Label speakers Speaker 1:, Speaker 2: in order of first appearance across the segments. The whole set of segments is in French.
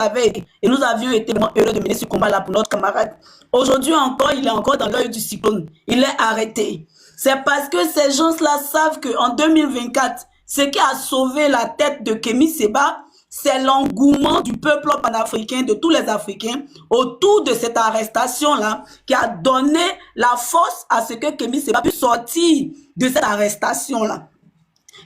Speaker 1: avait été. Et nous avions été vraiment heureux de mener ce combat-là pour notre camarade. Aujourd'hui encore, il est encore dans l'œil du cyclone. Il est arrêté. C'est parce que ces gens-là savent qu'en 2024, ce qui a sauvé la tête de Kémy Séba, c'est l'engouement du peuple panafricain, de tous les Africains, autour de cette arrestation-là, qui a donné la force à ce que Kémy Séba puisse sortir de cette arrestation-là.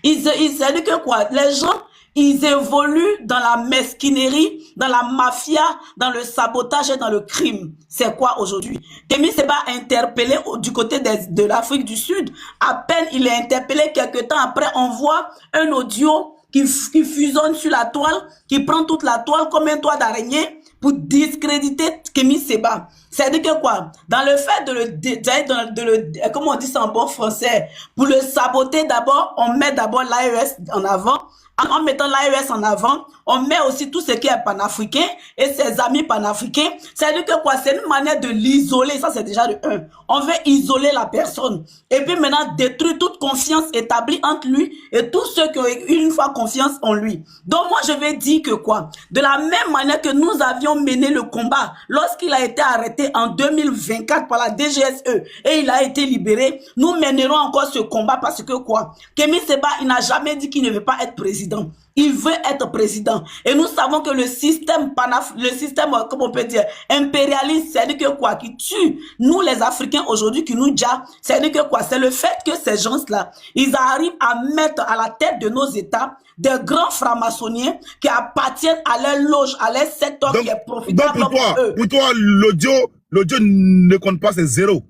Speaker 1: C'est que quoi? Les gens, ils évoluent dans la mesquinerie, dans la mafia, dans le sabotage et dans le crime. C'est quoi aujourd'hui? Kémy Séba interpellé du côté de l'Afrique du Sud. À peine il est interpellé, quelques temps après, on voit un audio qui fusionne sur la toile, qui prend toute la toile comme un toit d'araignée pour discréditer Kémy Séba. C'est-à-dire que quoi? Dans le fait comment on dit ça en bon français, pour le saboter d'abord, on met d'abord l'AES en avant. En mettant l'AES en avant, on met aussi tout ce qui est panafricain et ses amis panafricains. C'est-à-dire que quoi? C'est une manière de l'isoler. Ça, c'est déjà de un. On veut isoler la personne. Et puis maintenant, détruire toute confiance établie entre lui et tous ceux qui ont eu une fois confiance en lui. Donc moi, je vais dire que quoi? De la même manière que nous avions mené le combat lorsqu'il a été arrêté en 2024 par la DGSE et il a été libéré, nous mènerons encore ce combat parce que quoi? Kémy Séba, il n'a jamais dit qu'il ne veut pas être président. Il veut être président. Et nous savons que le système, comment on peut dire, impérialiste, c'est-à-dire que quoi, qui tue nous les Africains aujourd'hui, qui nous dit, c'est-à-dire que quoi, c'est le fait que ces gens-là, ils arrivent à mettre à la tête de nos États des grands francs-maçonniers qui appartiennent à leur loge, à leur secteur qui est profitable
Speaker 2: donc
Speaker 1: pour eux.
Speaker 2: Pour toi, l'audio ne compte pas, c'est zéro.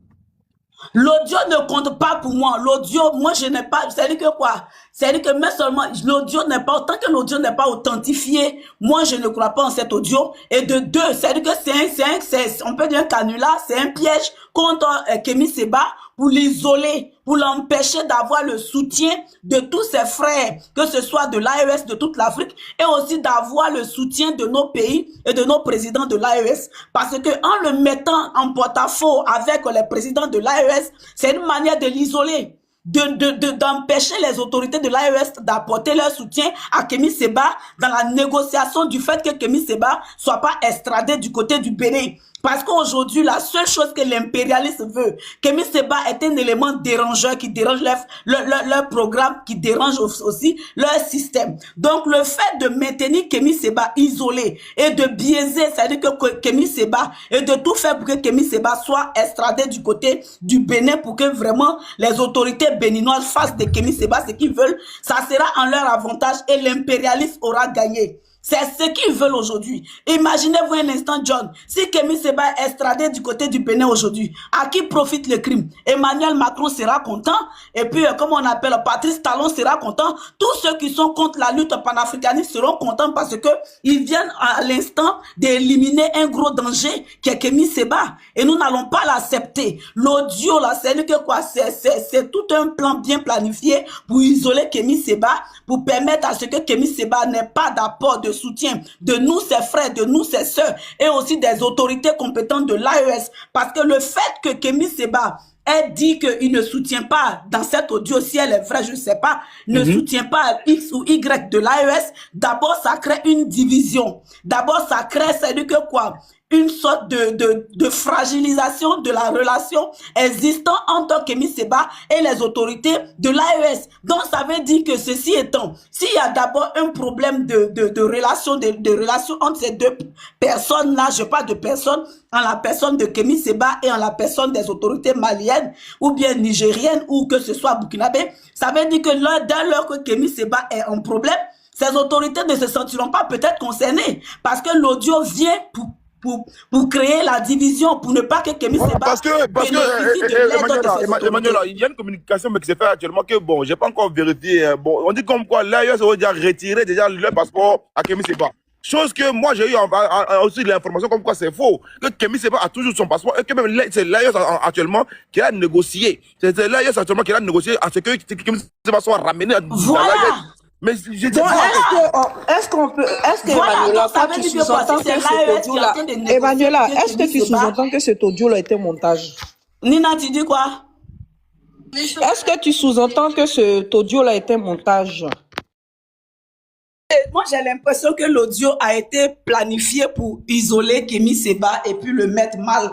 Speaker 1: L'audio ne compte pas pour moi. L'audio, moi, je n'ai pas. C'est-à-dire que quoi? C'est-à-dire que même seulement l'audio n'est pas, tant que l'audio n'est pas authentifié, moi, je ne crois pas en cet audio. Et de deux, c'est-à-dire que on peut dire un canular, c'est un piège contre Kémy Séba pour l'isoler, pour l'empêcher d'avoir le soutien de tous ses frères, que ce soit de l'AES, de toute l'Afrique, et aussi d'avoir le soutien de nos pays et de nos présidents de l'AES. Parce que en le mettant en porte-à-faux avec les présidents de l'AES, c'est une manière de l'isoler, d'empêcher les autorités de l'AES d'apporter leur soutien à Kémy Séba dans la négociation du fait que Kémy Séba soit pas extradé du côté du Bénin. Parce qu'aujourd'hui, la seule chose que l'impérialisme veut, Kémy Séba est un élément dérangeur qui dérange leur programme, qui dérange aussi leur système. Donc, le fait de maintenir Kémy Séba isolé et de biaiser, c'est-à-dire que Kémy Séba, et de tout faire pour que Kémy Séba soit extradé du côté du Bénin pour que vraiment les autorités béninoises fassent de Kémy Séba ce qu'ils veulent, ça sera en leur avantage et l'impérialisme aura gagné. C'est ce qu'ils veulent aujourd'hui. Imaginez-vous un instant, John, si Kémy Séba est extradé du côté du Bénin aujourd'hui, à qui profite le crime? Emmanuel Macron sera content, et puis, comme on appelle, Patrice Talon sera content. Tous ceux qui sont contre la lutte panafricaniste seront contents parce que ils viennent à l'instant d'éliminer un gros danger qui est Kémy Séba. Et nous n'allons pas l'accepter. L'audio, là, c'est que quoi? C'est tout un plan bien planifié pour isoler Kémy Séba, pour permettre à ce que Kémy Séba n'ait pas d'apport de soutien de nous, ses frères, de nous, ses sœurs, et aussi des autorités compétentes de l'AES. Parce que le fait que Kémy Séba ait dit qu'il ne soutient pas, dans cet audio, si elle est vraie, je ne sais pas, ne soutient pas X ou Y de l'AES, d'abord, ça crée une division. D'abord, ça crée, c'est-à-dire que quoi? Une sorte de fragilisation de la relation existant entre Kémy Séba et les autorités de l'AES. Donc, ça veut dire que ceci étant, s'il y a d'abord un problème de relation entre ces deux personnes-là, je parle de personnes, en la personne de Kémy Séba et en la personne des autorités maliennes ou bien nigériennes ou que ce soit burkinabé, ça veut dire que dès lors que Kémy Séba est en problème, ces autorités ne se sentiront pas peut-être concernées parce que l'audio vient pour créer la division, pour ne pas que Kémy Séba
Speaker 2: parce que Emmanuel, il y a une communication mais qui s'est fait actuellement que bon, j'ai pas encore vérifié. Bon, on dit comme quoi l'AES a déjà retiré leur passeport à Kémy Séba. Chose que moi j'ai eu aussi l'information comme quoi c'est faux, que Kémy Séba a toujours son passeport et que même c'est l'AES actuellement qui a négocié. C'est l'AES actuellement qui a négocié à ce que Kémy Séba soit ramené à l'AES. Mais je dis
Speaker 3: est-ce que Emmanuela, quand tu sous-entends que cet audio-là, Emmanuela, est-ce que tu sous-entends que cet audio-là était montage?
Speaker 1: Nina, tu dis quoi?
Speaker 3: Est-ce que tu sous-entends que cet audio-là était montage?
Speaker 1: moi j'ai l'impression que l'audio a été planifié pour isoler Kémy Séba et puis le mettre mal,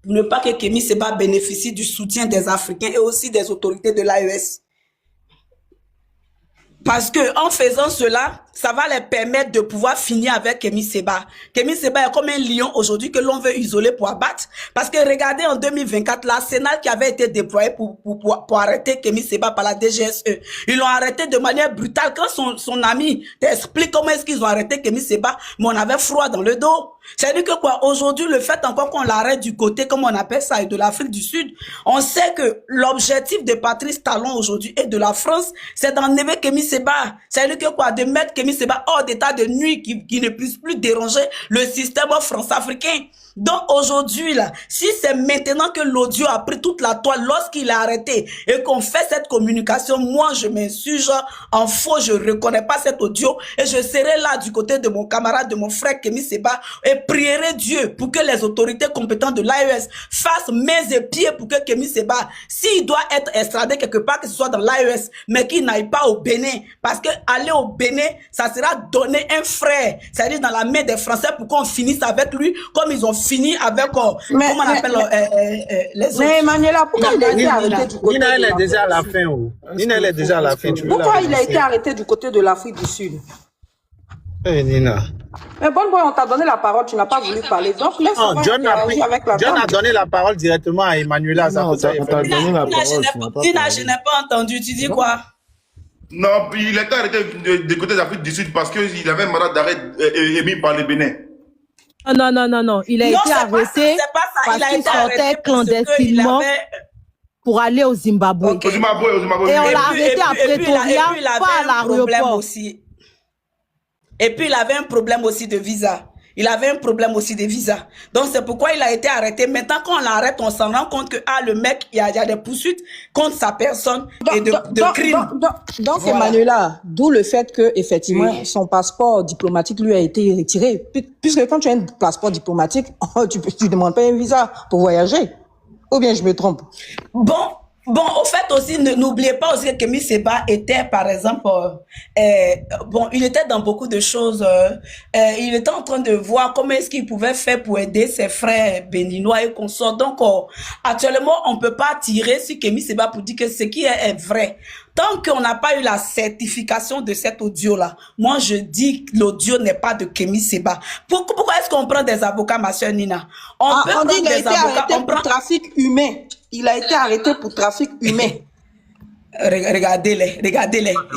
Speaker 1: pour ne pas que Kémy Séba bénéficie du soutien des Africains et aussi des autorités de l'AES. Parce que en faisant cela, ça va les permettre de pouvoir finir avec Kémy Séba. Kémy Séba est comme un lion aujourd'hui que l'on veut isoler pour abattre. Parce que regardez en 2024, l'arsenal qui avait été déployé pour arrêter Kémy Séba par la DGSE, ils l'ont arrêté de manière brutale. Quand son ami t'explique comment est-ce qu'ils ont arrêté Kémy Séba, mais on avait froid dans le dos. C'est-à-dire que quoi, aujourd'hui, le fait encore qu'on l'arrête du côté, comme on appelle ça, de l'Afrique du Sud, on sait que l'objectif de Patrice Talon aujourd'hui et de la France, c'est d'enlever Kémy Séba. C'est-à-dire que quoi, de mettre Kémy Séba hors d'état de nuit, qui ne puisse plus déranger le système france-africain. Donc aujourd'hui, là, si c'est maintenant que l'audio a pris toute la toile lorsqu'il est arrêté et qu'on fait cette communication, moi je m'insurge en faux, je reconnais pas cet audio et je serai là du côté de mon camarade, de mon frère Kémy Séba et prierai Dieu pour que les autorités compétentes de l'AES fassent mains et pieds pour que Kémy Séba, s'il doit être extradé quelque part, que ce soit dans l'AES, mais qu'il n'aille pas au Bénin, parce que aller au Bénin, ça sera donner un frère, c'est-à-dire dans la main des Français pour qu'on finisse avec lui comme ils ont fini avec, comment on appelle les autres.
Speaker 3: Mais Emmanuela, pourquoi il a été arrêté du côté
Speaker 4: Nina, elle est déjà à la fin. Nina, elle est déjà à la fin.
Speaker 3: Pourquoi il a été arrêté du côté de l'Afrique du Sud?
Speaker 4: Nina.
Speaker 3: Mais Bonne Boy, on t'a donné la parole, tu n'as pas voulu parler. Donc laisse-moi interagir avec la
Speaker 4: John a donné la parole directement à Emmanuela.
Speaker 1: Nina, je n'ai pas entendu. Tu dis quoi?
Speaker 2: Non, il était arrêté du côté de l'Afrique du Sud parce qu'il avait un mandat d'arrêt émis par le Bénin.
Speaker 5: Non. Il a été arrêté parce qu'il sortait clandestinement pour aller au Zimbabwe.
Speaker 2: Au Zimbabwe.
Speaker 5: Et on l'a arrêté à Pretoria, pas à l'aéroport.
Speaker 1: Et puis, il avait un problème aussi de visa. Donc, c'est pourquoi il a été arrêté. Maintenant, quand on l'arrête, on s'en rend compte que, le mec, il y a des poursuites contre sa personne et de crimes.
Speaker 3: Donc, voilà. Emmanuela, d'où le fait que, effectivement, son passeport diplomatique lui a été retiré. Puisque quand tu as un passeport diplomatique, tu demandes pas un visa pour voyager. Ou bien je me trompe?
Speaker 1: Bon, au fait aussi, n'oubliez pas aussi que Kémy Séba était, par exemple, il était dans beaucoup de choses. Il était en train de voir comment est-ce qu'il pouvait faire pour aider ses frères béninois et consorts. Donc, actuellement, on peut pas tirer sur Kémy Séba pour dire que ce qui est vrai. Tant qu'on n'a pas eu la certification de cet audio-là, moi je dis que l'audio n'est pas de Kémy Séba. Pourquoi est-ce qu'on prend des avocats, ma chère Nina? On dit qu'il a été arrêté pour trafic humain.
Speaker 3: Il a été arrêté pour trafic humain.
Speaker 1: Regardez-les.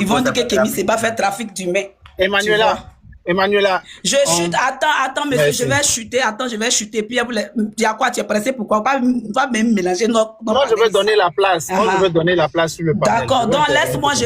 Speaker 1: Ils vont dire que Kémy Séba fait trafic d'humains.
Speaker 4: Emmanuela.
Speaker 1: Je chute, attends, monsieur, merci. Je vais chuter. Puis, il y a quoi, tu es pressé, pourquoi pas même mélanger nos
Speaker 4: moi, je vais donner la place. Moi, je vais donner la place sur le panel.
Speaker 1: D'accord, donc laisse-moi, je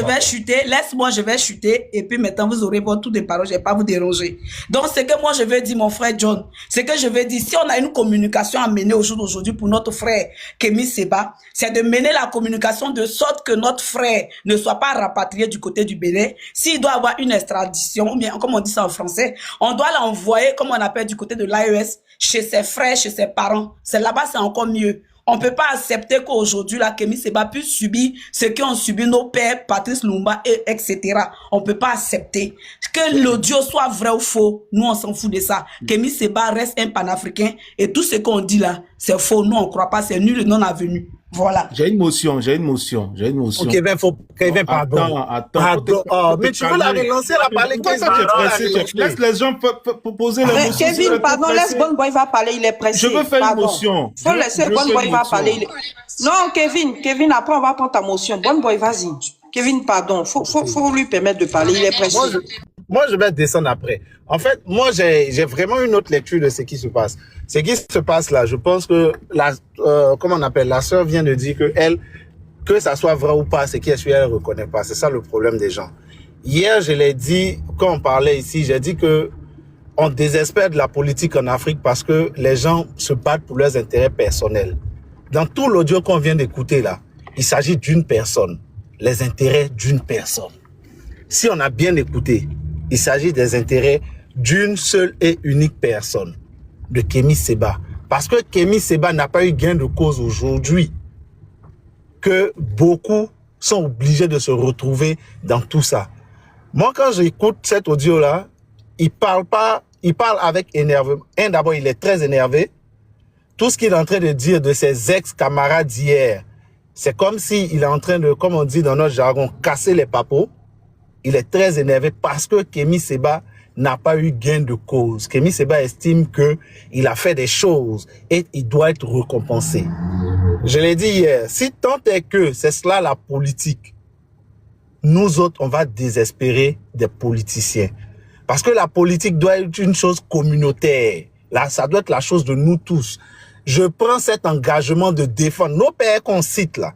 Speaker 1: vais chuter. Et puis maintenant, vous aurez votre tour de parole, je ne vais pas vous déranger. Donc, c'est que moi, je veux dire, mon frère John, c'est que je veux dire, si on a une communication à mener au jour d'aujourd'hui pour notre frère Kémy Séba, c'est de mener la communication de sorte que notre frère ne soit pas rapatrié du côté du Bénin. S'il doit avoir une extradition, ou bien, comme on dit ça en français, on doit l'envoyer, comme on appelle du côté de l'AES, chez ses frères, chez ses parents. C'est là-bas, c'est encore mieux. On peut pas accepter qu'aujourd'hui, la Kémy Séba puisse subir ce qu'ont subi nos pères, Patrice Lumumba, etc. On peut pas accepter. Que l'audio soit vrai ou faux, nous, on s'en fout de ça. Kémy Séba reste un panafricain et tout ce qu'on dit là, c'est faux. Nous, on croit pas, c'est nul et non avenu. Voilà.
Speaker 6: J'ai une motion.
Speaker 4: Ok, Kevin, pardon.
Speaker 6: Attends.
Speaker 4: Oh, mais tu veux la relancer, la parler.
Speaker 6: Laisse les gens poser les motions.
Speaker 3: Kevin, pardon, laisse Bonne Boy va parler, il est pressé.
Speaker 6: Je veux faire une motion.
Speaker 3: Faut laisser Bonne Boy va parler. Non, Kevin, après on va prendre ta motion. Bonne Boy, vas-y. Kevin, pardon, faut lui permettre de parler, il est pressé.
Speaker 4: Moi, je vais descendre après. En fait, moi, j'ai vraiment une autre lecture de ce qui se passe. Ce qui se passe là, je pense que comment on appelle, la sœur vient de dire que ça soit vrai ou pas, ce qui est sûr, elle ne reconnaît pas. C'est ça le problème des gens. Hier, je l'ai dit, quand on parlait ici, j'ai dit que on désespère de la politique en Afrique parce que les gens se battent pour leurs intérêts personnels. Dans tout l'audio qu'on vient d'écouter là, il s'agit d'une personne, les intérêts d'une personne. Si on a bien écouté, il s'agit des intérêts d'une seule et unique personne, de Kémy Séba. Parce que Kémy Séba n'a pas eu gain de cause aujourd'hui, que beaucoup sont obligés de se retrouver dans tout ça. Moi, quand j'écoute cet audio-là, il parle avec énervement. D'abord, il est très énervé. Tout ce qu'il est en train de dire de ses ex-camarades d'hier, c'est comme s'il est en train de, comme on dit dans notre jargon, casser les papos. Il est très énervé parce que Kémy Séba n'a pas eu gain de cause. Kémy Séba estime qu'il a fait des choses et il doit être récompensé. Je l'ai dit hier, si tant est que c'est cela la politique, nous autres, on va désespérer des politiciens. Parce que la politique doit être une chose communautaire. Là, ça doit être la chose de nous tous. Je prends cet engagement de défendre nos pères qu'on cite là.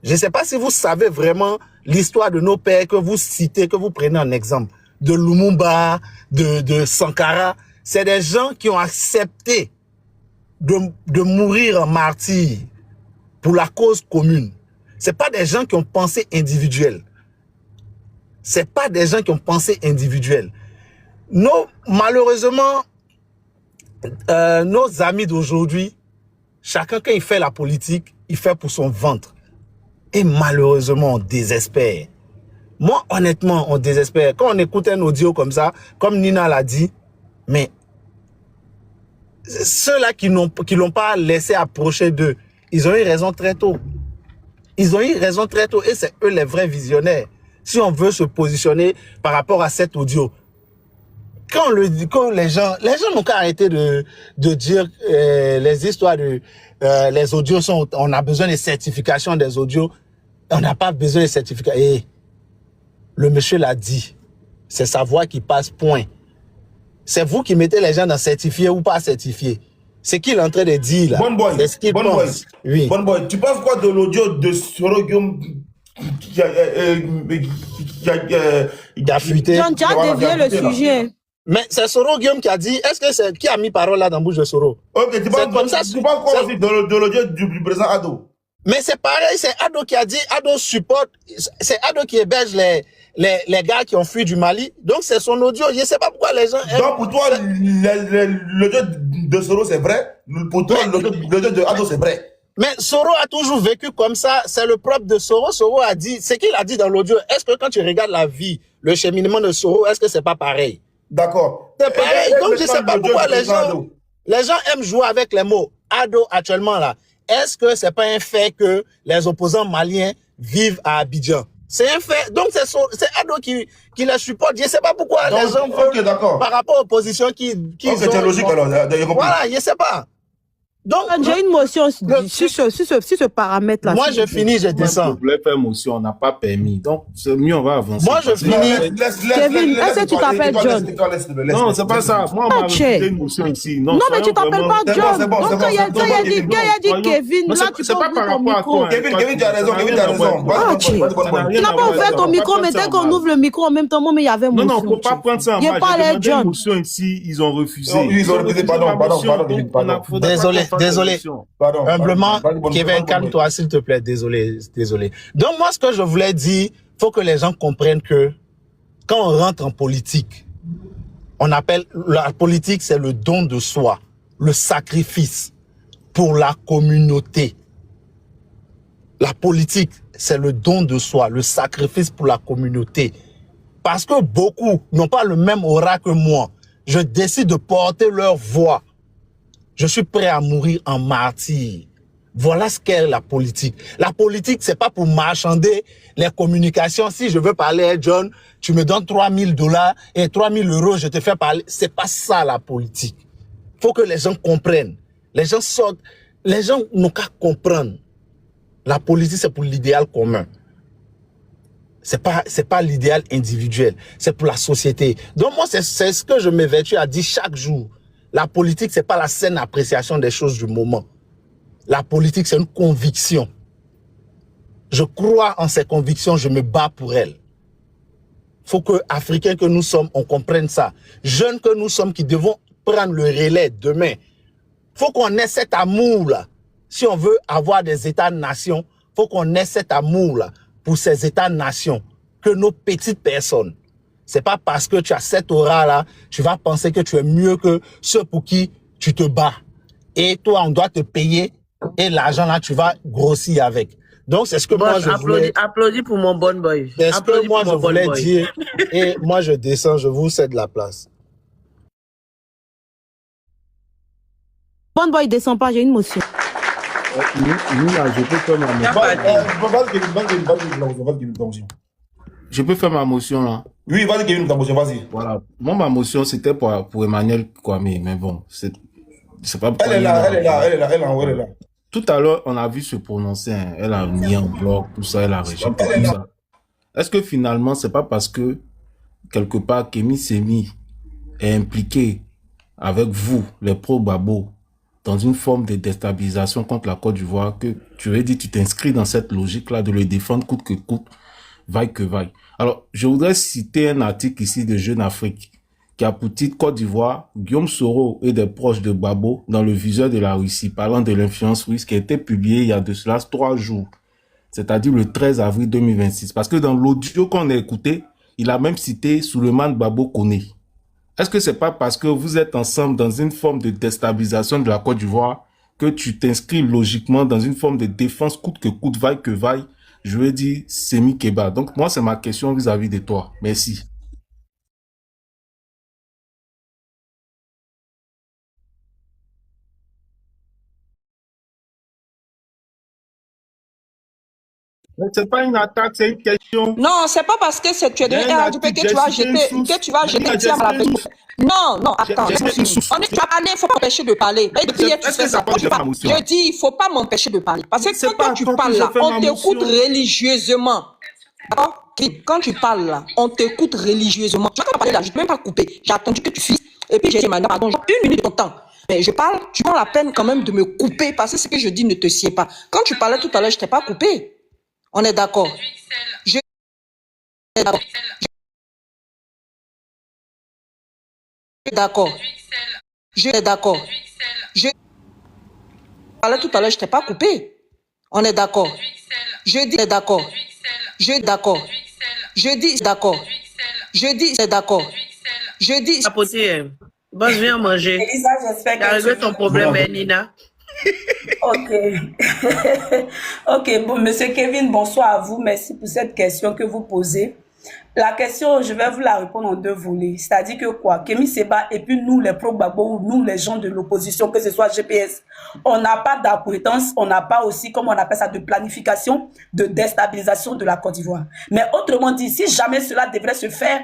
Speaker 4: Je ne sais pas si vous savez vraiment l'histoire de nos pères que vous citez, que vous prenez en exemple. De Lumumba, de Sankara. C'est des gens qui ont accepté de mourir en martyr pour la cause commune. C'est pas des gens qui ont pensé individuel. C'est pas des gens qui ont pensé individuel. Malheureusement, nos amis d'aujourd'hui, chacun quand il fait la politique, il fait pour son ventre. Et malheureusement, on désespère. Moi, honnêtement, on désespère. Quand on écoute un audio comme ça, comme Nina l'a dit, mais ceux-là qui l'ont pas laissé approcher d'eux, ils ont eu raison très tôt. Ils ont eu raison très tôt et c'est eux les vrais visionnaires. Si on veut se positionner par rapport à cet audio, quand les gens n'ont qu'à arrêter de dire les histoires de les audios on a besoin de certification des audios, on n'a pas besoin de certification. Et le monsieur l'a dit, c'est sa voix qui passe, point. C'est vous qui mettez les gens dans certifié ou pas certifié. C'est qu'il est en train de dire là.
Speaker 2: Bon boy,
Speaker 4: c'est ce qu'il pense. Oui.
Speaker 2: Bon boy, tu penses quoi de l'audio de Soro Guillaume qui
Speaker 4: a fuité?
Speaker 5: John, tu as dévié le sujet.
Speaker 4: Mais c'est Soro Guillaume qui a dit, est-ce que c'est qui a mis parole là dans la bouche de Soro?
Speaker 2: Ok, tu penses quoi aussi de l'audio du président Ado?
Speaker 4: Mais c'est pareil, c'est Ado qui a dit, Ado supporte, c'est Ado qui héberge les gars qui ont fui du Mali. Donc c'est son audio, je ne sais pas pourquoi les gens aiment.
Speaker 2: Donc pour toi, l'audio de Soro c'est vrai? Pour toi, l'audio de Ado c'est vrai?
Speaker 4: Mais Soro a toujours vécu comme ça, c'est le propre de Soro. Soro a dit, c'est qu'il a dit dans l'audio, est-ce que quand tu regardes la vie, le cheminement de Soro, est-ce que c'est pas pareil?
Speaker 2: D'accord.
Speaker 4: C'est pareil, donc je ne sais pas pourquoi les gens aiment jouer avec les mots. Ado actuellement là, est-ce que c'est pas un fait que les opposants maliens vivent à Abidjan? C'est un fait. Donc c'est Ado qui les supporte. Je ne sais pas pourquoi les gens
Speaker 2: veulent, par
Speaker 4: rapport aux positions qui ont.
Speaker 2: C'est logique alors.
Speaker 4: Voilà, je ne sais pas. Donc,
Speaker 5: j'ai une motion sur ce paramètre-là.
Speaker 4: Moi, je finis, je descends.
Speaker 6: On voulait faire motion, on n'a pas permis. Donc, c'est mieux, on va avancer.
Speaker 4: Moi, je finis.
Speaker 5: Kevin, est-ce que tu t'appelles John?
Speaker 6: Non, c'est pas ça. Moi, on m'a fait une motion ici.
Speaker 5: Non, mais tu t'appelles pas John. Donc, quand il y a dit Kevin, là, tu peux ouvrir ton micro.
Speaker 2: Kevin, tu as raison.
Speaker 5: Tu n'as pas ouvert ton micro, mais dès qu'on ouvre le micro en même temps, moi, mais il y avait motion.
Speaker 6: Non, il ne faut pas prendre ça en mal. J'ai demandé une motion ici, ils ont refusé.
Speaker 2: Ils ont refusé, pardon.
Speaker 4: Désolé. Humblement, Kevin, calme-toi, s'il te plaît. Désolé. Donc, moi, ce que je voulais dire, faut que les gens comprennent que quand on rentre en politique, on appelle la politique, c'est le don de soi, le sacrifice pour la communauté. La politique, c'est le don de soi, le sacrifice pour la communauté. Parce que beaucoup n'ont pas le même aura que moi. Je décide de porter leur voix. Je suis prêt à mourir en martyr. Voilà ce qu'est la politique. La politique, c'est pas pour marchander les communications. Si je veux parler à John, tu me donnes $3,000 et 3 000 €, je te fais parler. C'est pas ça la politique. Faut que les gens comprennent. Les gens sortent. Les gens n'ont qu'à comprendre. La politique, c'est pour l'idéal commun. C'est pas l'idéal individuel. C'est pour la société. Donc moi, c'est ce que je m'évertue à dire chaque jour. La politique, c'est pas la saine appréciation des choses du moment. La politique, c'est une conviction. Je crois en ces convictions, je me bats pour elles. Faut que, Africains que nous sommes, on comprenne ça. Jeunes que nous sommes, qui devons prendre le relais demain. Faut qu'on ait cet amour-là. Si on veut avoir des États-nations, faut qu'on ait cet amour-là pour ces États-nations, que nos petites personnes. C'est pas parce que tu as cette aura-là, tu vas penser que tu es mieux que ceux pour qui tu te bats. Et toi, on doit te payer et l'argent là, tu vas grossir avec. Donc, c'est ce que
Speaker 7: Bon,
Speaker 4: moi, je voulais...
Speaker 7: Applaudis pour mon bon boy.
Speaker 4: C'est ce que moi, je voulais dire. Et moi, je descends, je vous cède la place.
Speaker 5: Bon boy, descend pas, j'ai une motion.
Speaker 6: Je peux faire ma motion. Je peux faire ma motion là.
Speaker 2: Oui, vas-y, Kevin, ta motion, vas-y.
Speaker 6: Voilà. Moi, ma motion, c'était pour Emmanuel Kwame, mais bon, c'est pas...
Speaker 2: Elle est là.
Speaker 6: Tout à l'heure, on a vu se prononcer, hein. Elle a mis en bloc, tout ça, elle a rejeté tout ça. Est-ce que finalement, c'est pas parce que, quelque part, Kémy Sémie est impliqué avec vous, les pro-Babo, dans une forme de déstabilisation contre la Côte d'Ivoire, que tu as dit, tu t'inscris dans cette logique-là de le défendre coûte que coûte, vaille que vaille. Alors, je voudrais citer un article ici de Jeune Afrique, qui a pour titre Côte d'Ivoire, Guillaume Soro et des proches de Babo dans le viseur de la Russie, parlant de l'influence russe, qui a été publié il y a de cela 3 jours, c'est-à-dire le 13 avril 2026. Parce que dans l'audio qu'on a écouté, il a même cité Souleymane Babo Koné. Est-ce que c'est pas parce que vous êtes ensemble dans une forme de déstabilisation de la Côte d'Ivoire que tu t'inscris logiquement dans une forme de défense coûte que coûte, vaille que vaille, je veux dire Sémie Keba. Donc moi, c'est ma question vis-à-vis de toi. Merci. C'est pas une attaque, c'est une question.
Speaker 3: Non, c'est pas parce que tu es de RDP que tu vas jeter tiens à la personne. Non, attends. Tu vas parler, il faut m'empêcher de parler. Et depuis hier, tu fais ça. Je dis, il faut pas m'empêcher de parler. Parce que quand tu parles là, on t'écoute religieusement. D'accord? Quand tu parles là, on t'écoute religieusement. Tu vas parler là, je ne peux même pas couper. J'ai attendu que tu finisses. Et puis j'ai dit, madame, pardon, j'ai 1 minute de ton temps. Mais je parle, tu prends la peine quand même de me couper parce que ce que je dis ne te sied pas. Quand tu parlais tout à l'heure, je t'ai pas coupé. On est d'accord. Je suis d'accord. Je suis d'accord. Je parlais tout à l'heure, je t'ai pas coupé. On est d'accord. Je dis d'accord. Je dis d'accord. Je dis d'accord. Je dis c'est d'accord. Je dis.
Speaker 7: Apothier. Bon, je viens manger.
Speaker 1: Elisa, j'espère que
Speaker 7: tu as réglé ton problème, Nina.
Speaker 1: Ok. Ok, bon, monsieur Kevin, bonsoir à vous. Merci pour cette question que vous posez. La question, je vais vous la répondre en 2 volets. C'est-à-dire que quoi? Kémy Séba et puis nous, les pro-Babo, nous, les gens de l'opposition, que ce soit GPS, on n'a pas d'acquaintance, on n'a pas aussi, comme on appelle ça, de planification, de déstabilisation de la Côte d'Ivoire. Mais autrement dit, si jamais cela devrait se faire,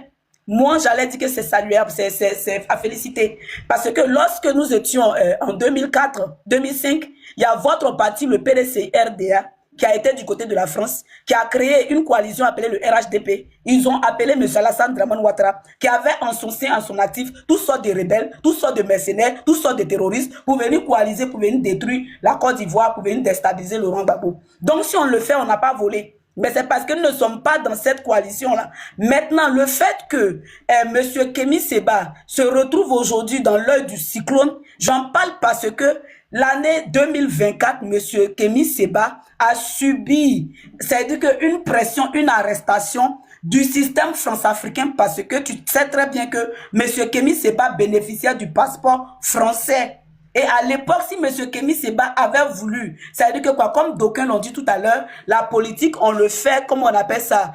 Speaker 1: moi, j'allais dire que c'est saluable, c'est à féliciter. Parce que lorsque nous étions en 2004, 2005, il y a votre parti, le PDC-RDA, qui a été du côté de la France, qui a créé une coalition appelée le RHDP. Ils ont appelé M. Alassane Dramane Ouattara, qui avait ensoncé en son actif toutes sortes de rebelles, toutes sortes de mercenaires, toutes sortes de terroristes, pour venir coaliser, pour venir détruire la Côte d'Ivoire, pour venir déstabiliser Laurent Gbagbo. Donc si on le fait, on n'a pas volé. Mais c'est parce que nous ne sommes pas dans cette coalition-là. Maintenant, le fait que M. Kémy Séba se retrouve aujourd'hui dans l'œil du cyclone, j'en parle parce que l'année 2024, M. Kémy Séba a subi, c'est-à-dire qu'une pression, une arrestation du système france-africain parce que tu sais très bien que M. Kémy Séba bénéficiait du passeport français. Et à l'époque, si M. Kémy Séba avait voulu, c'est-à-dire que quoi, comme d'aucuns l'ont dit tout à l'heure, la politique, on le fait, comme on appelle ça,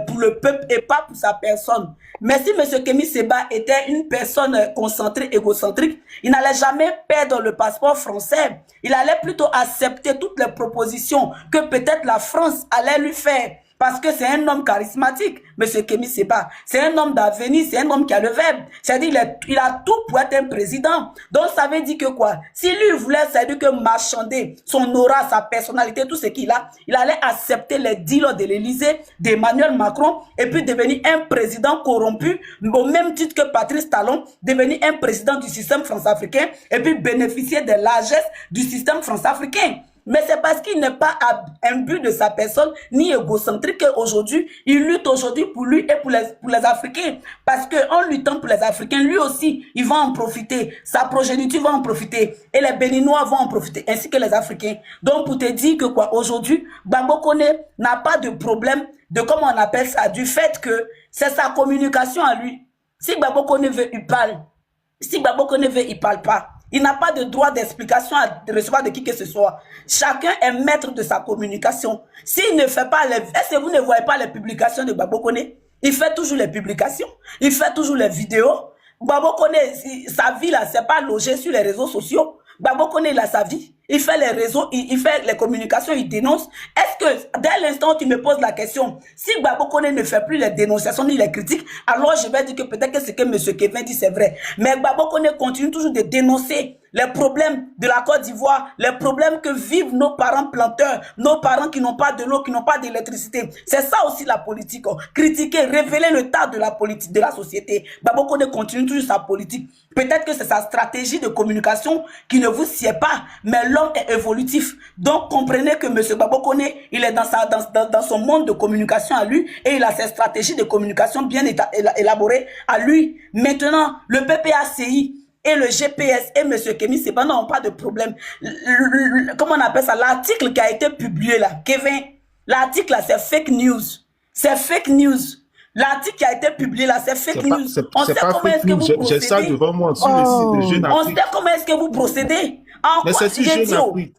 Speaker 1: pour le peuple et pas pour sa personne. Mais si M. Kémy Séba était une personne concentrée, égocentrique, il n'allait jamais perdre le passeport français. Il allait plutôt accepter toutes les propositions que peut-être la France allait lui faire. Parce que c'est un homme charismatique, M. Kémy Séba. C'est un homme d'avenir, c'est un homme qui a le verbe. C'est-à-dire il a tout pour être un président. Donc ça veut dire que quoi? Si lui voulait, c'est-à-dire que marchander son aura, sa personnalité, tout ce qu'il a, il allait accepter les deals de l'Élysée, d'Emmanuel Macron, et puis devenir un président corrompu, au même titre que Patrice Talon, devenir un président du système france-africain, et puis bénéficier des largesses du système france-africain. Mais c'est parce qu'il n'est pas imbu de sa personne, ni égocentrique, qu'aujourd'hui, il lutte aujourd'hui pour lui et pour les Africains. Parce qu'en luttant pour les Africains, lui aussi, il va en profiter. Sa progéniture va en profiter. Et les Béninois vont en profiter, ainsi que les Africains. Donc, pour te dire que quoi, aujourd'hui, Gbagbo Koné n'a pas de problème de, comment on appelle ça, du fait que c'est sa communication à lui. Si Gbagbo Koné veut, il parle. Si Gbagbo Koné veut, il parle pas. Il n'a pas de droit d'explication à recevoir de qui que ce soit. Chacun est maître de sa communication. S'il ne fait pas est-ce que vous ne voyez pas les publications de Babo Koné? Il fait toujours les publications. Il fait toujours les vidéos. Babo Koné, sa vie là, c'est pas logé sur les réseaux sociaux. Babo Koné, il a sa vie. Il fait les réseaux, il fait les communications, il dénonce. Est-ce que, dès l'instant où tu me poses la question, si Babo Koné ne fait plus les dénonciations ni les critiques, alors je vais dire que peut-être que ce que M. Kevin dit, c'est vrai. Mais Babo Koné continue toujours de dénoncer les problèmes de la Côte d'Ivoire, les problèmes que vivent nos parents planteurs, nos parents qui n'ont pas de l'eau, qui n'ont pas d'électricité. C'est ça aussi la politique. Critiquer, révéler le tas de la politique, de la société. Babo Koné continue toujours sa politique. Peut-être que c'est sa stratégie de communication qui ne vous sied pas, mais l'homme est évolutif. Donc comprenez que M. Babo Koné, il est dans son monde de communication à lui et il a ses stratégies de communication bien élaborées à lui. Maintenant, le PPACI et le GPS et M. Kémy Séba n'ont pas de problème. Comment on appelle ça? L'article qui a été publié là, Kevin, l'article là, c'est fake news. C'est fake news. L'article qui a été publié là, c'est fake news. On sait comment est-ce que vous procédez.
Speaker 6: J'ai ça devant moi sur le site de Jeune Afrique.
Speaker 1: On sait comment est-ce que vous procédez.
Speaker 6: Mais c'est sur Jeune Afrique.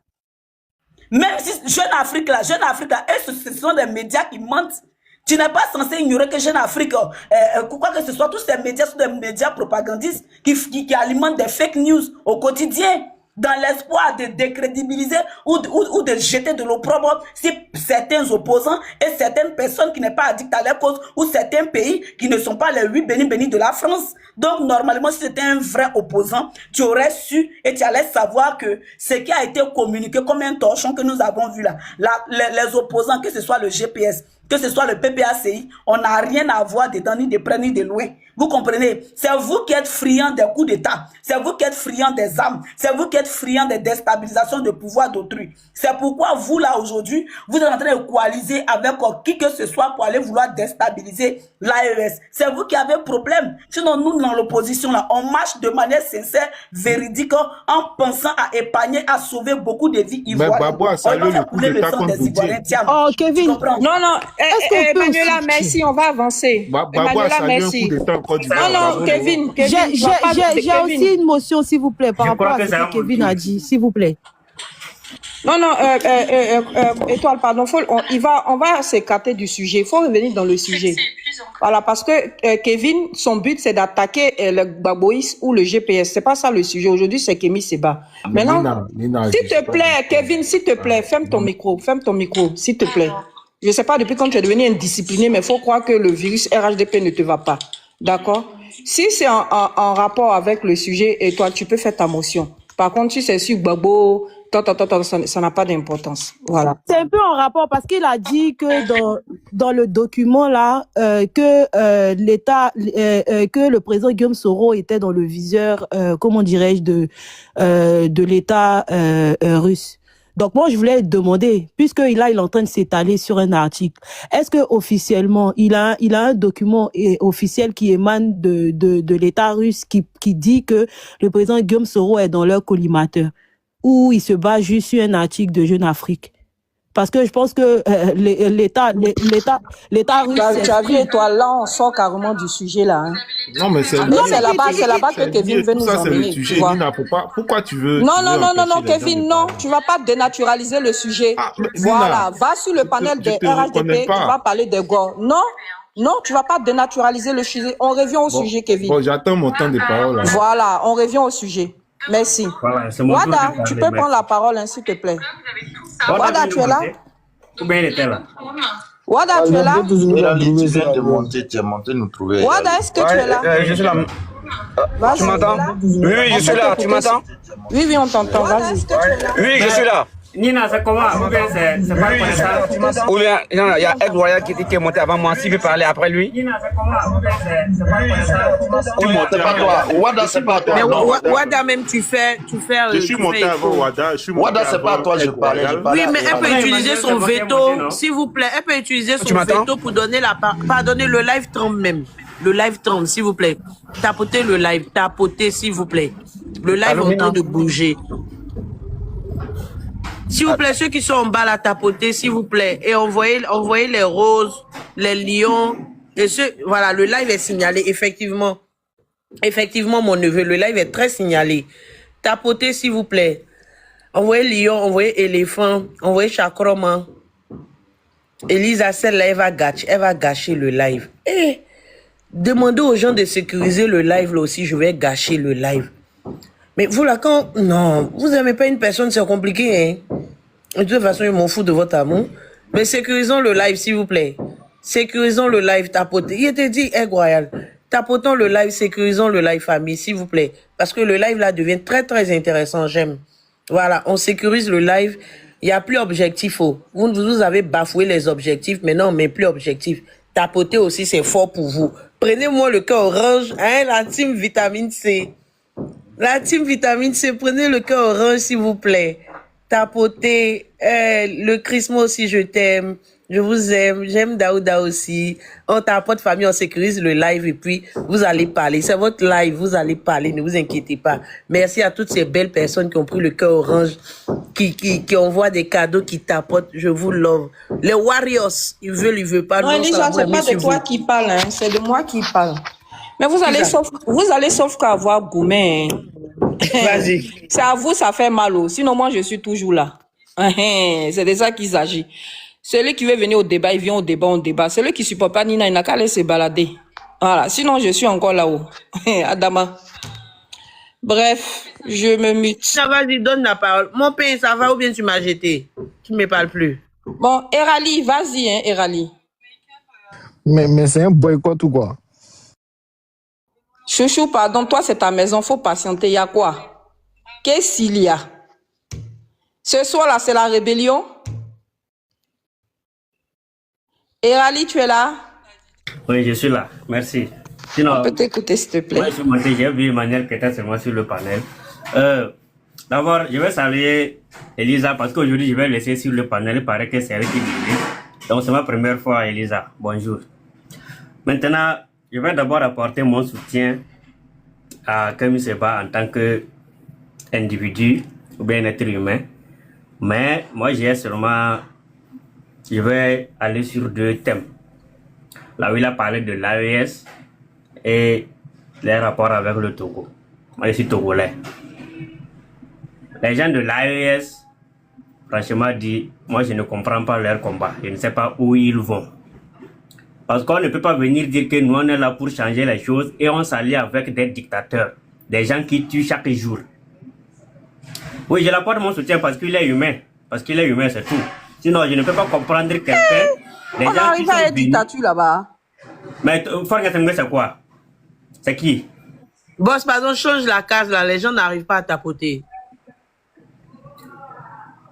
Speaker 1: Même si Jeune Afrique là, eux, ce sont des médias qui mentent. Tu n'es pas censé ignorer que Jeune Afrique, quoi que ce soit, tous ces médias sont des médias propagandistes qui alimentent des fake news au quotidien, dans l'espoir de décrédibiliser ou de jeter de l'opprobre si certains opposants et certaines personnes qui n'est pas addictes à leur cause ou certains pays qui ne sont pas les 8 bénis de la France. Donc, normalement, si c'était un vrai opposant, tu aurais su et tu allais savoir que ce qui a été communiqué comme un torchon que nous avons vu là, les opposants, que ce soit le GPS, que ce soit le PPACI, on n'a rien à voir dedans, ni de près, ni de loin. Vous comprenez? C'est vous qui êtes friand des coups d'État. C'est vous qui êtes friand des armes. C'est vous qui êtes friand des déstabilisations de pouvoir d'autrui. C'est pourquoi vous, là, aujourd'hui, vous êtes en train de coaliser avec qui que ce soit pour aller vouloir déstabiliser l'AES. C'est vous qui avez problème. Sinon, nous, dans l'opposition, là, on marche de manière sincère, véridique, en pensant à épargner, à sauver beaucoup de vies ivoiriennes.
Speaker 6: Mais Babo a salué le coup d'État contre Boutier.
Speaker 5: Oh, Kevin.
Speaker 3: Non, Manuela, merci, on va avancer.
Speaker 6: Babo a salué un coup d'État en Côte d'Ivoire.
Speaker 3: Non, Kevin.
Speaker 5: J'ai aussi une motion, s'il vous plaît, par rapport à ce que Kevin a dit, s'il vous plaît.
Speaker 3: Non, Étoile, pardon, on va s'écarter du sujet. Il faut revenir dans le sujet. Voilà, parce que Kevin, son but, c'est d'attaquer le Baboïs ou le GPS. C'est pas ça le sujet. Aujourd'hui, c'est Kémy Séba. Maintenant, s'il te plaît, Kevin, s'il te plaît, ferme ton micro, s'il te plaît. Je sais pas depuis quand tu es devenu indiscipliné, mais il faut croire que le virus RHDP ne te va pas. D'accord? Si c'est en rapport avec le sujet, et toi, tu peux faire ta motion. Par contre, si c'est sur Babo, ça n'a pas d'importance. Voilà.
Speaker 5: C'est un peu en rapport parce qu'il a dit que dans le document là, que l'État, que le président Guillaume Soro était dans le viseur, comment dirais-je, de l'État russe. Donc moi je voulais demander, puisque il est en train de s'étaler sur un article, est-ce que officiellement il a un document officiel qui émane de l'État russe qui dit que le président Guillaume Soro est dans leur collimateur, ou il se base juste sur un article de Jeune Afrique? Parce que je pense que l'État russe...
Speaker 3: Tu as vu, toi, là, on sort carrément du sujet, là. Hein.
Speaker 6: Non, mais c'est
Speaker 3: là-bas que Kevin veut nous emmener.
Speaker 6: Tu vois. Nina, pourquoi tu veux...
Speaker 3: Non, Kevin, non. Tu vas pas dénaturaliser le sujet. Voilà, va sur le panel des RHDP, tu vas parler des GOR. Non, tu vas pas dénaturaliser le sujet. On revient au sujet, Kevin.
Speaker 6: Bon, j'attends mon temps de parole. Là.
Speaker 3: Voilà, on revient au sujet. Merci.
Speaker 8: Voilà,
Speaker 3: Wada, tu peux prendre la parole, s'il te plaît. Wada, tu es là?
Speaker 8: Ou bien il était là?
Speaker 3: Wada, tu es là?
Speaker 9: Tu viens de monter, tu es monté nous trouver.
Speaker 3: Wada, est-ce que tu es là?
Speaker 9: Je suis là.
Speaker 3: Tu m'entends?
Speaker 9: Oui, je suis là. Tu m'entends?
Speaker 3: Oui, on t'entend. Vas-y.
Speaker 9: Oui, je suis là.
Speaker 8: Nina, c'est comment? Ou bien c'est pas connaissant?
Speaker 9: Ou bien, il y a Ed Royal qui est monté avant moi. S'il veut parler après lui.
Speaker 8: Nina, c'est comment? Ou bien c'est pas connaissant?
Speaker 9: Tu montes pas toi. Wada, c'est pas toi.
Speaker 7: Mais Wada, même tu fais.
Speaker 2: Je suis monté avant Wada.
Speaker 9: Wada, c'est pas toi, je parlais.
Speaker 7: Oui, mais elle peut utiliser son veto, s'il vous plaît. Elle peut utiliser son veto pour donner pardonnez le live 30 même. Le live 30, s'il vous plaît. Tapotez le live. Tapotez, s'il vous plaît. Le live est en train de bouger. S'il vous plaît, ceux qui sont en bas là, tapotez, s'il vous plaît. Et envoyez les roses, les lions. Et voilà, le live est signalé, effectivement. Effectivement, mon neveu, le live est très signalé. Tapotez, s'il vous plaît. Envoyez lion, envoyez éléphant, envoyez chacroman. Elisa, celle-là, elle va gâcher le live. Eh, demandez aux gens de sécuriser le live, là aussi, je vais gâcher le live. Mais vous, là, quand... Non, vous n'aimez pas une personne, c'est compliqué, hein. De toute façon, je m'en fous de votre amour. Mais sécurisons le live, s'il vous plaît. Sécurisons le live, tapotez. Il était dit, royal. Tapotons le live, sécurisons le live, famille, s'il vous plaît. Parce que le live, là, devient très, très intéressant, j'aime. Voilà, on sécurise le live. Il n'y a plus objectif. Vous avez bafoué les objectifs. Maintenant, on ne met plus objectif. Tapoter aussi, c'est fort pour vous. Prenez-moi le cœur orange. Hein, la team vitamine C. La team vitamine C, prenez le cœur orange, s'il vous plaît. Tapoter. Le Christmas aussi, je t'aime. Je vous aime. J'aime Daouda aussi. On tapote, famille, on sécurise le live et puis vous allez parler. C'est votre live, vous allez parler, ne vous inquiétez pas. Merci à toutes ces belles personnes qui ont pris le cœur orange, qui envoient des cadeaux, qui tapotent. Je vous love. Les Warriors, ils veulent pas.
Speaker 3: Non, Elisa, c'est pas de toi qui parle, hein. C'est de moi qui parle. Mais vous allez sauf qu'avoir gourmet. Hein.
Speaker 7: Vas-y.
Speaker 3: C'est à vous, ça fait mal. Sinon, moi, je suis toujours là. C'est de ça qu'il s'agit. Celui qui veut venir au débat, il vient au débat, on débat. Celui qui supporte pas Nina, il n'a qu'à aller se balader. Voilà. Sinon, je suis encore là-haut. Adama. Bref, je me mute.
Speaker 7: Ça va, lui donne la parole. Mon père, ça va ou bien tu m'as jeté? Tu ne me parles plus.
Speaker 3: Bon, Erali, vas-y, hein, Erali.
Speaker 10: Mais c'est un boycott ou quoi?
Speaker 3: Chouchou, pardon, toi, c'est ta maison, faut patienter. Il y a quoi? Qu'est-ce qu'il y a? Ce soir-là, c'est la rébellion? Erali, tu es là?
Speaker 8: Oui, je suis là. Merci. Sinon,
Speaker 3: on peut t'écouter, s'il te plaît.
Speaker 8: Moi, je suis monté, j'ai vu Emmanuel qui était seulement sur le panel. D'abord, je vais saluer Elisa parce qu'aujourd'hui, je vais laisser sur le panel. Il paraît que c'est elle qui dit. Donc, c'est ma première fois, Elisa. Bonjour. Maintenant, je vais d'abord apporter mon soutien à Kemi Seba en tant qu'individu ou bien être humain. Mais moi, je vais aller sur deux thèmes. Là où il a parlé de l'AES et les rapports avec le Togo. Moi, je suis togolais. Les gens de l'AES, franchement dit, moi, je ne comprends pas leur combat. Je ne sais pas où ils vont. Parce qu'on ne peut pas venir dire que nous, on est là pour changer les choses et on s'allie avec des dictateurs, des gens qui tuent chaque jour. Oui, je l'apporte mon soutien parce qu'il est humain. Parce qu'il est humain, c'est tout. Sinon, je ne peux pas comprendre quelqu'un.
Speaker 3: On arrive à une dictature là-bas.
Speaker 8: Mais c'est quoi? C'est qui?
Speaker 7: Boss, pardon, change la case là. Les gens n'arrivent pas à tapoter.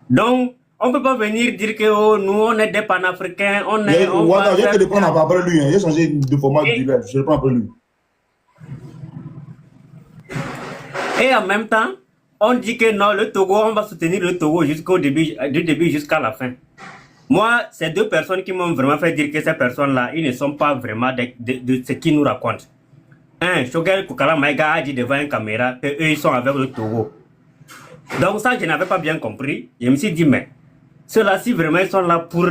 Speaker 8: Donc, on ne peut pas venir dire que oh, nous, on est des panafricains. On est.
Speaker 2: Je vais te prendre après lui. J'ai changé de format du live. Je le prends après lui.
Speaker 8: Et en même temps, on dit que non, le Togo, on va soutenir le Togo jusqu'au début, du début jusqu'à la fin. Moi, c'est deux personnes qui m'ont vraiment fait dire que ces personnes-là, ils ne sont pas vraiment de ce qu'ils nous racontent. Un, Shogel Koukala Maïga a dit devant une caméra qu'eux, ils sont avec le Togo. Donc ça, je n'avais pas bien compris. Je me suis dit, mais ceux-là, si vraiment ils sont là pour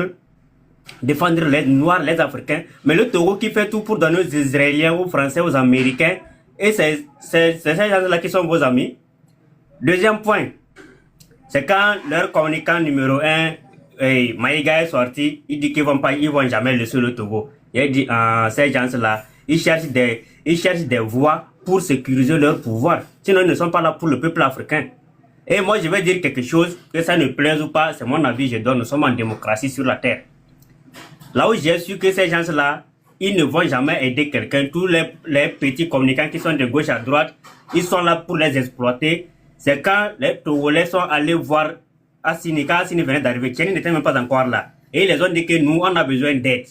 Speaker 8: défendre les Noirs, les Africains, mais le Togo qui fait tout pour donner aux Israéliens, aux Français, aux Américains, et c'est ces gens-là qui sont vos amis. Deuxième point, c'est quand leur communicant numéro 1, Maïga est sorti, il dit qu'ils vont jamais laisser le Togo. Il dit, ces gens-là, ils cherchent des voies pour sécuriser leur pouvoir. Sinon, ils ne sont pas là pour le peuple africain. Et moi, je vais dire quelque chose, que ça ne plaise ou pas, c'est mon avis, je donne. Nous sommes en démocratie sur la terre. Là où j'ai su que ces gens-là, ils ne vont jamais aider quelqu'un. Tous les petits communicants qui sont de gauche à droite, ils sont là pour les exploiter. C'est quand les Togolais sont allés voir Assini, quand Assini venait d'arriver, Tchèni n'était même pas encore là. Et ils les ont dit que nous, on a besoin d'aide.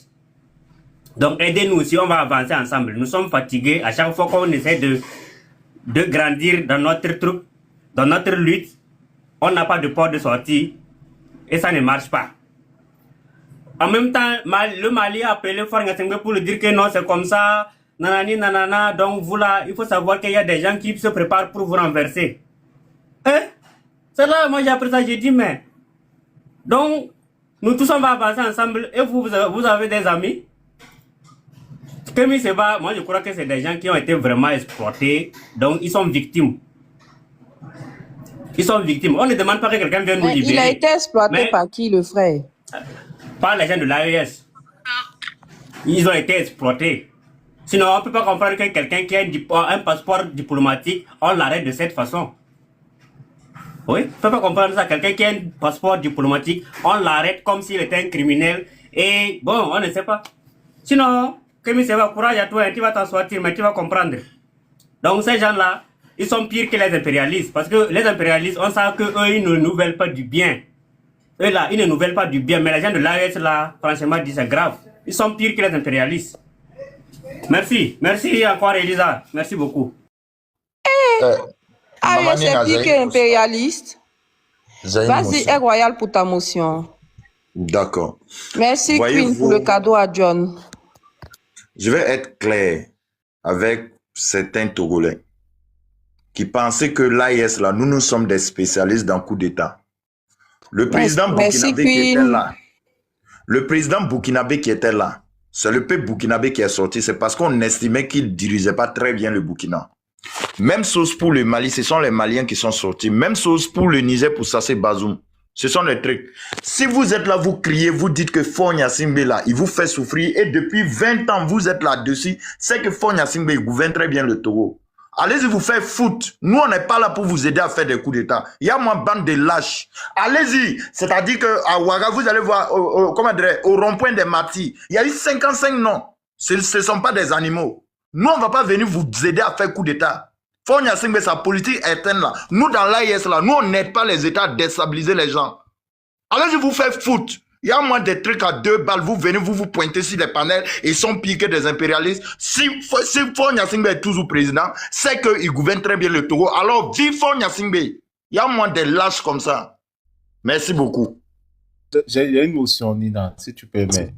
Speaker 8: Donc aidez-nous si on va avancer ensemble. Nous sommes fatigués à chaque fois qu'on essaie de grandir dans notre truc, dans notre lutte. On n'a pas de porte de sortie et ça ne marche pas. En même temps, le Mali a appelé Farenga pour lui dire que non, c'est comme ça, nanani, nanana. Donc vous là, il faut savoir qu'il y a des gens qui se préparent pour vous renverser. Hein? C'est là, moi j'ai appris ça, j'ai dit, mais. Donc, nous tous on va avancer ensemble et vous avez des amis. Kemi Seba, moi je crois que c'est des gens qui ont été vraiment exploités, donc ils sont victimes. Ils sont victimes. On ne demande pas que quelqu'un vienne nous libérer.
Speaker 3: Il a été exploité
Speaker 8: Mais
Speaker 3: par qui, le frère?
Speaker 8: par les gens de l'AES. Ils ont été exploités. Sinon, on ne peut pas comprendre que quelqu'un qui a un passeport diplomatique, on l'arrête de cette façon. Oui, on ne peut pas comprendre ça. Quelqu'un qui a un passeport diplomatique, on l'arrête comme s'il était un criminel. Et bon, on ne sait pas. Sinon, Kémy Séba, courage à toi, tu vas t'en sortir, mais tu vas comprendre. Donc ces gens-là, ils sont pires que les impérialistes. Parce que les impérialistes, on sait qu'eux, ils ne nous veulent pas du bien. Eux là, ils ne nous veulent pas du bien. Mais les gens de l'AES là, franchement, disent c'est grave. Ils sont pires que les impérialistes. Merci. Merci encore, Elisa. Merci beaucoup.
Speaker 3: Allez, c'est pire qu'impérialiste. Vas-y, Air Royal pour ta motion.
Speaker 11: D'accord.
Speaker 3: Merci, Queen, pour le cadeau à John.
Speaker 11: Je vais être clair avec certains Togolais qui pensaient que l'AIS, là, nous sommes des spécialistes dans coup d'État. Le président burkinabé qui était là, c'est le peuple burkinabé qui est sorti. C'est parce qu'on estimait qu'il ne dirigeait pas très bien le Burkina. Même chose pour le Mali, ce sont les Maliens qui sont sortis. Même chose pour le Niger, pour Sassé Bazoum. Ce sont les trucs. Si vous êtes là, vous criez, vous dites que Fonya Simbe là, il vous fait souffrir. Et depuis 20 ans, vous êtes là-dessus. C'est que Fonya Simbe gouverne très bien le Togo. Allez-y vous faire foutre. Nous, on n'est pas là pour vous aider à faire des coups d'État. Il y a moins bande de lâches. Allez-y. C'est-à-dire qu'à Ouaga, vous allez voir, au rond-point des Martyrs, il y a eu 55 noms. Ce ne sont pas des animaux. Nous, on ne va pas venir vous aider à faire coup d'État. Fonya Simbe, sa politique interne là. Nous, dans l'AIS là, nous, on n'aide pas les États à déstabiliser les gens. Allez-y vous faire foutre. Il y a moins des trucs à 2 balles. Vous venez, vous pointez sur les panels. Ils sont pires que des impérialistes. Si Fonya Simbe est toujours président, c'est qu'il gouverne très bien le Togo. Alors, vive Fonya Simbe. Il y a moins des lâches comme ça. Merci beaucoup.
Speaker 6: Il y a une motion, Nina, si tu permets.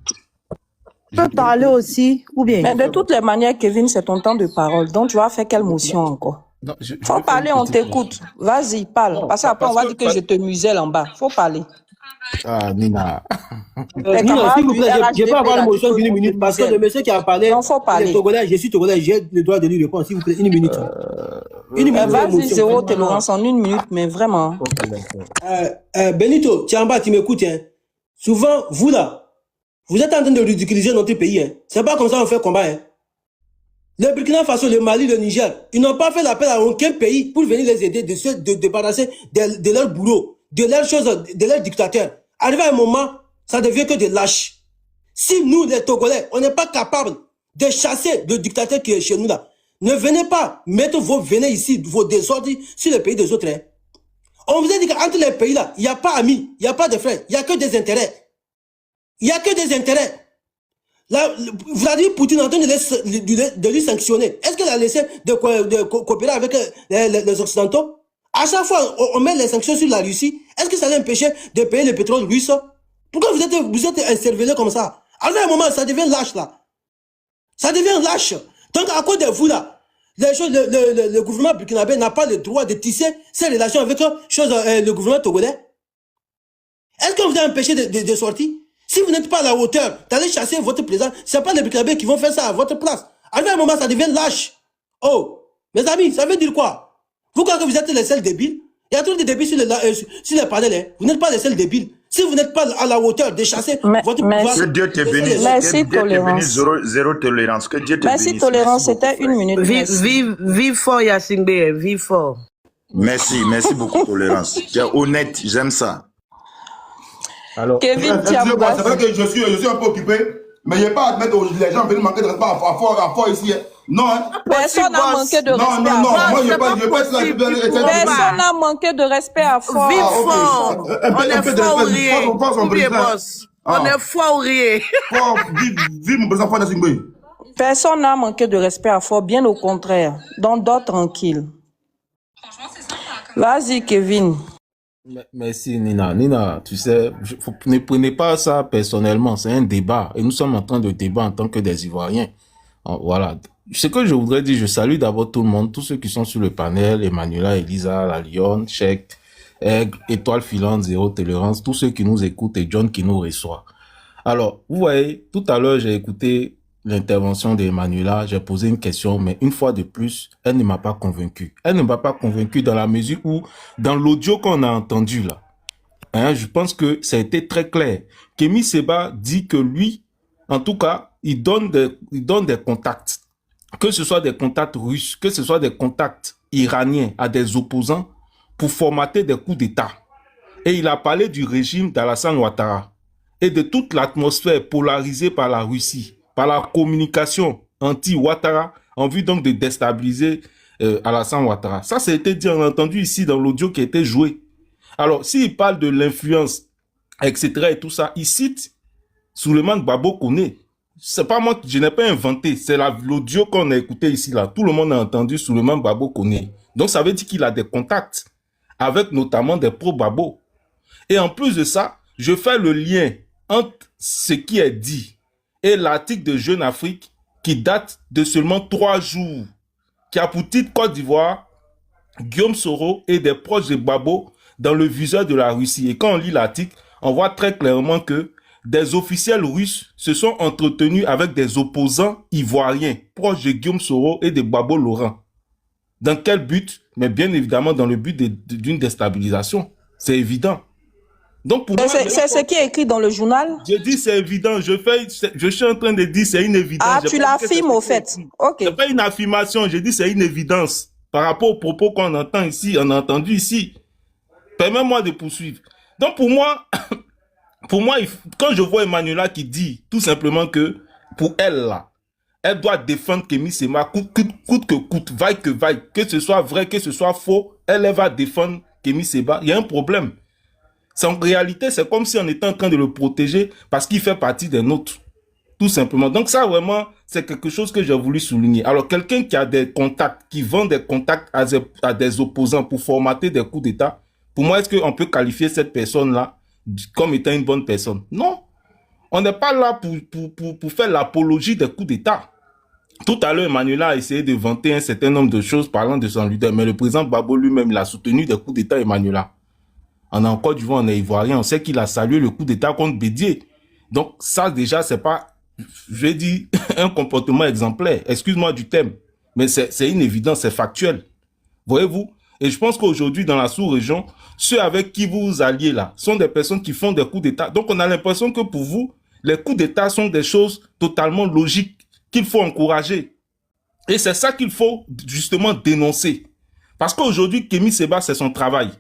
Speaker 5: Tu peux parler aussi, ou bien?
Speaker 3: Mais de toutes les manières, Kevin, c'est ton temps de parole. Donc, tu vas faire quelle motion encore?
Speaker 6: Non,
Speaker 3: faut parler, on t'écoute. Vas-y, parle. Parce qu'après, on va dire que je te muselle en bas. Faut parler.
Speaker 6: Ah, Nina.
Speaker 12: Nina, s'il vous plaît, je peux avoir une motion d'une minute parce que le monsieur qui a parlé,
Speaker 3: non, faut parler.
Speaker 12: Togolais, je suis Togolais, j'ai le droit de lui répondre, s'il vous plaît, une minute. Une minute.
Speaker 3: Vas-y, Zéro, Tolérance en une minute, mais vraiment.
Speaker 12: Benito, tu es en bas, tu m'écoutes, hein. Souvent, vous là, vous êtes en train de ridiculiser notre pays, hein. C'est pas comme ça qu'on fait combat, hein. Le Burkina Faso, le Mali, le Niger, ils n'ont pas fait l'appel à aucun pays pour venir les aider de débarrasser de leur boulot, de leurs choses, de leurs dictateurs. Arrivé à un moment, ça devient que des lâches. Si nous, les Togolais, on n'est pas capable de chasser le dictateur qui est chez nous là, ne venez pas mettre venez ici, vos désordres sur les pays des autres, hein. On vous a dit qu'entre les pays là, il n'y a pas amis, il n'y a pas de frères, il n'y a que des intérêts. Il n'y a que des intérêts. Là, Vladimir Poutine est en train de lui sanctionner. Est-ce qu'il a laissé de coopérer avec les Occidentaux? À chaque fois, on met les sanctions sur la Russie. Est-ce que ça l'empêcher de payer le pétrole russe? Pourquoi vous êtes encervelés comme ça? À un moment, ça devient lâche, là. Ça devient lâche. Donc, à cause de vous, là, le gouvernement burkinabé n'a pas le droit de tisser ses relations avec le gouvernement togolais. Est-ce qu'on vous a empêché de sortir? Si vous n'êtes pas à la hauteur d'aller chasser votre président, ce n'est pas les burkinabés qui vont faire ça à votre place. À un moment, ça devient lâche. Oh, mes amis, ça veut dire quoi? Vous croyez que vous êtes les seuls débiles? Il y a trop de débiles sur les panels. Hein. Vous n'êtes pas les seuls débiles. Si vous n'êtes pas à la hauteur de chasser votre pouvoir...
Speaker 11: Que Dieu te bénisse.
Speaker 3: Merci, Tolérance.
Speaker 11: Zéro tolérance. Que Dieu te bénisse.
Speaker 3: Merci, Tolérance. C'était une minute.
Speaker 7: Vive fort, Yassingbe. Vive fort.
Speaker 11: Merci beaucoup, Tolérance. Tu es honnête, j'aime ça.
Speaker 3: Alors, Kevin,
Speaker 2: c'est vrai que je suis un peu occupé, mais il n'y a pas à admettre les gens venir manquer de respect à fort ici. Non, hein.
Speaker 3: Personne n'a manqué de respect.
Speaker 2: Non, moi je pas
Speaker 3: personne n'a manqué de respect à fort.
Speaker 7: Vive fort. On est fort ou rien. On est fort ou rien.
Speaker 2: Vive mon président Fonya Simbe.
Speaker 3: Personne n'a manqué de respect à fort, bien au contraire. Donc, dors tranquille. Vas-y, Kevin.
Speaker 6: Merci Nina. Nina, tu sais, ne prenez pas ça personnellement, c'est un débat. Et nous sommes en train de débattre en tant que des Ivoiriens. Voilà. Ce que je voudrais dire, je salue d'abord tout le monde, tous ceux qui sont sur le panel, Emmanuela, Elisa, La Lyon, Cheikh, Aigle, Étoile Filante, Zéro Tolérance, tous ceux qui nous écoutent et John qui nous reçoit. Alors, vous voyez, tout à l'heure, j'ai écouté l'intervention d'Emmanuela, j'ai posé une question, mais une fois de plus, elle ne m'a pas convaincu. Elle ne m'a pas convaincu dans la mesure où, dans l'audio qu'on a entendu là, hein, je pense que ça a été très clair. Kémy Séba dit que lui, en tout cas, il donne des contacts. Que ce soit des contacts russes, que ce soit des contacts iraniens à des opposants pour formater des coups d'État. Et il a parlé du régime d'Alassane Ouattara et de toute l'atmosphère polarisée par la Russie, par la communication anti-Ouattara, en vue donc de déstabiliser Alassane Ouattara. Ça a été dit, on a entendu ici dans l'audio qui a été joué. Alors, s'il parle de l'influence, etc. et tout ça, il cite Souleymane Gbagbo Koné. C'est pas moi, je n'ai pas inventé, c'est l'audio qu'on a écouté ici, là. Tout le monde a entendu Souleymane Gbagbo Koné. Donc, ça veut dire qu'il a des contacts avec notamment des pro-Gbagbo. Et en plus de ça, je fais le lien entre ce qui est dit et l'article de Jeune Afrique qui date de seulement 3 jours, qui a pour titre Côte d'Ivoire, Guillaume Soro et des proches de Gbagbo dans le viseur de la Russie. Et quand on lit l'article, on voit très clairement que des officiels russes se sont entretenus avec des opposants ivoiriens proches de Guillaume Soro et de Gbagbo Laurent. Dans quel but? Mais bien évidemment dans le but d'une déstabilisation. C'est évident. Donc pour moi,
Speaker 3: c'est ce qui est écrit dans le journal.
Speaker 6: Je dis c'est évident. Je suis en train de dire c'est une évidence.
Speaker 3: Ah, tu l'affirmes au fait. Ok.
Speaker 6: C'est pas une affirmation. Je dis c'est une évidence par rapport aux propos qu'on entend ici, on a entendu ici. Permets-moi de poursuivre. Donc pour moi, quand je vois Emmanuela qui dit tout simplement que pour elle là, elle doit défendre Kémy Séba coûte que coûte, vaille que vaille, que ce soit vrai, que ce soit faux, elle va défendre Kémy Séba. Il y a un problème. En réalité, c'est comme si on était en train de le protéger parce qu'il fait partie des nôtres. Tout simplement. Donc ça, vraiment, c'est quelque chose que j'ai voulu souligner. Alors, quelqu'un qui a des contacts, qui vend des contacts à des opposants pour formater des coups d'État, pour moi, est-ce qu'on peut qualifier cette personne-là comme étant une bonne personne? Non. On n'est pas là pour faire l'apologie des coups d'État. Tout à l'heure, Emmanuela a essayé de vanter un certain nombre de choses parlant de son leader, mais le président Gbagbo lui-même, il a soutenu des coups d'État, Emmanuela. On est en Côte d'Ivoire, on est ivoirien, on sait qu'il a salué le coup d'État contre Bédier. Donc ça déjà, c'est pas, je vais dire, un comportement exemplaire. Excuse-moi du thème, mais c'est une évidence, c'est factuel. Voyez-vous? Et je pense qu'aujourd'hui, dans la sous-région, ceux avec qui vous vous alliez là, sont des personnes qui font des coups d'État. Donc on a l'impression que pour vous, les coups d'État sont des choses totalement logiques qu'il faut encourager. Et c'est ça qu'il faut justement dénoncer. Parce qu'aujourd'hui, Kémy Séba, c'est son travail.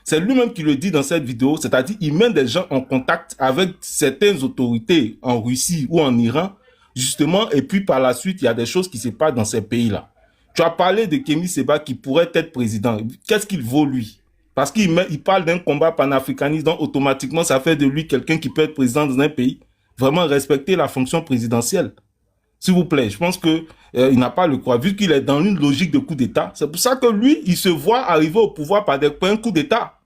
Speaker 6: C'est lui-même qui le dit dans cette vidéo, c'est-à-dire il met des gens en contact avec certaines autorités en Russie ou en Iran, justement, et puis par la suite, il y a des choses qui se passent dans ces pays-là. Tu as parlé de Kémy Séba qui pourrait être président. Qu'est-ce qu'il vaut, lui? Parce qu'il parle d'un combat panafricaniste, donc automatiquement, ça fait de lui quelqu'un qui peut être président dans un pays. Vraiment respecter la fonction présidentielle. S'il vous plaît, je pense que il n'a pas le quoi. Vu qu'il est dans une logique de coup d'État, c'est pour ça que lui, il se voit arriver au pouvoir par un coup d'État.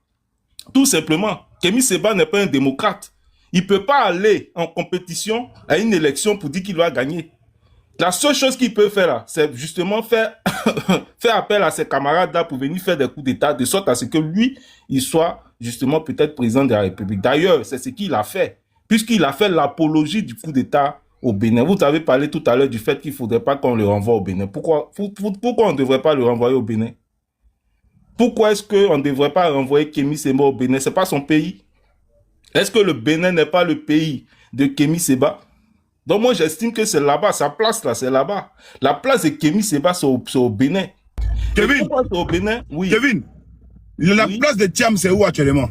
Speaker 6: Tout simplement. Kémy Séba n'est pas un démocrate. Il ne peut pas aller en compétition à une élection pour dire qu'il va gagner. La seule chose qu'il peut faire là, c'est justement faire appel à ses camarades là pour venir faire des coups d'État, de sorte à ce que lui, il soit justement peut-être président de la République. D'ailleurs, c'est ce qu'il a fait, puisqu'il a fait l'apologie du coup d'État au Bénin. Vous avez parlé tout à l'heure du fait qu'il ne faudrait pas qu'on le renvoie au Bénin. Pourquoi on ne devrait pas le renvoyer au Bénin? Pourquoi est-ce qu'on ne devrait pas renvoyer Kémy Séba au Bénin? Ce n'est pas son pays. Est-ce que le Bénin n'est pas le pays de Kémy Séba? Donc moi, j'estime que c'est là-bas, sa place là, c'est là-bas. La place de Kémy Séba, c'est au Bénin.
Speaker 2: Kevin,
Speaker 6: au Bénin, oui.
Speaker 2: Kevin, la place de Thiam, c'est où actuellement?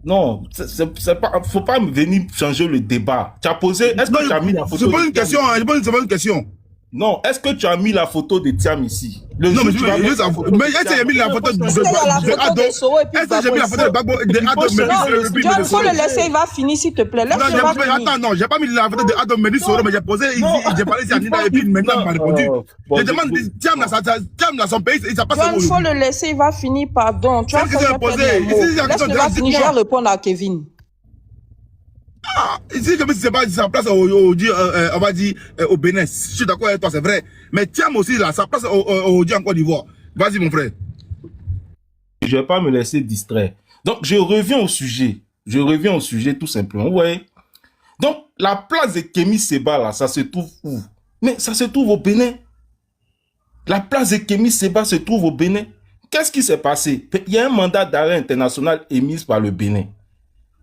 Speaker 6: Non, c'est pas, faut pas venir changer le débat. Tu as posé, est-ce que tu as mis la photo?
Speaker 2: Je pose une question, je pose une question.
Speaker 6: Non, est-ce que tu as mis la photo de Thiam ici?
Speaker 2: Non, mais est-ce que j'ai mis la photo de Ado? Est-ce que j'ai mis la photo de Ado?
Speaker 3: Il faut le laisser, il va finir s'il te plaît.
Speaker 2: Attends, non, j'ai pas mis la photo de Ado Medi Soro, mais j'ai posé, j'ai parlé ici à Nina et puis maintenant il m'a répondu. Je demande, Thiam dans son pays, il n'a pas
Speaker 3: ça. Il faut le laisser, il va finir, pardon. Tu as posé. Laisse-le va finir, je vais répondre à Kevin.
Speaker 2: Ah, ici, comme si c'est pas sa place on va dire au Bénin. Je suis d'accord avec toi, c'est vrai. Mais Thiam aussi, là, sa place en Côte d'Ivoire. Vas-y, mon frère.
Speaker 6: Je ne vais pas me laisser distraire. Donc, je reviens au sujet. Je reviens au sujet tout simplement. Vous voyez? Donc, la place de Kémy Séba, là, ça se trouve où? Mais ça se trouve au Bénin. La place de Kémy Séba se trouve au Bénin. Qu'est-ce qui s'est passé? Il y a un mandat d'arrêt international émis par le Bénin.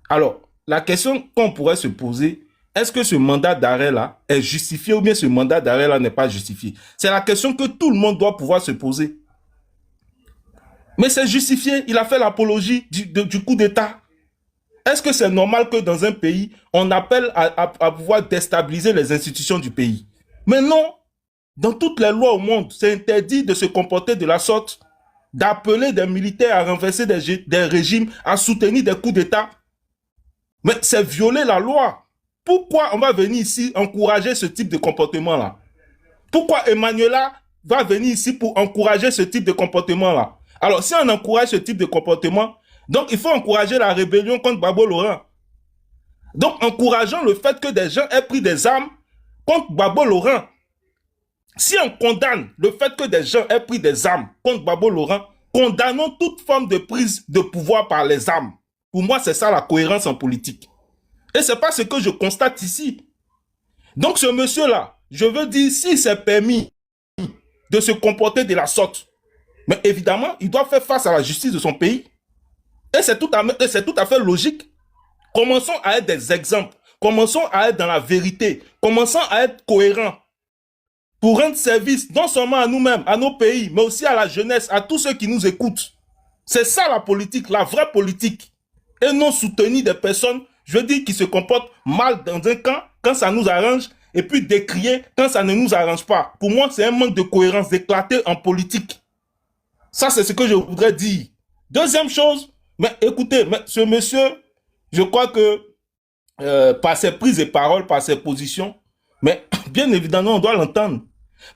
Speaker 6: Alors, la question qu'on pourrait se poser, est-ce que ce mandat d'arrêt-là est justifié ou bien ce mandat d'arrêt-là n'est pas justifié? C'est la question que tout le monde doit pouvoir se poser. Mais c'est justifié. Il a fait l'apologie du coup d'État. Est-ce que c'est normal que dans un pays, on appelle à pouvoir déstabiliser les institutions du pays? Mais non. Dans toutes les lois au monde, c'est interdit de se comporter de la sorte, d'appeler des militaires à renverser des régimes, à soutenir des coups d'État. Mais c'est violer la loi. Pourquoi on va venir ici encourager ce type de comportement-là? Pourquoi Emmanuela va venir ici pour encourager ce type de comportement-là? Alors, si on encourage ce type de comportement, donc il faut encourager la rébellion contre Gbagbo Laurent. Donc, encourageons le fait que des gens aient pris des armes contre Gbagbo Laurent. Si on condamne le fait que des gens aient pris des armes contre Gbagbo Laurent, condamnons toute forme de prise de pouvoir par les armes. Pour moi, c'est ça la cohérence en politique. Et c'est pas ce que je constate ici. Donc ce monsieur-là, je veux dire, s'il s'est permis de se comporter de la sorte, mais évidemment, il doit faire face à la justice de son pays. Et c'est tout à fait logique. Commençons à être des exemples. Commençons à être dans la vérité. Commençons à être cohérents. Pour rendre service non seulement à nous-mêmes, à nos pays, mais aussi à la jeunesse, à tous ceux qui nous écoutent. C'est ça la politique, la vraie politique. Et non soutenir des personnes, je veux dire, qui se comportent mal dans un camp, quand ça nous arrange, et puis décrier quand ça ne nous arrange pas. Pour moi, c'est un manque de cohérence, d'éclater en politique. Ça, c'est ce que je voudrais dire. Deuxième chose, mais écoutez, mais ce monsieur, je crois que par ses prises de parole, par ses positions, mais bien évidemment, on doit l'entendre.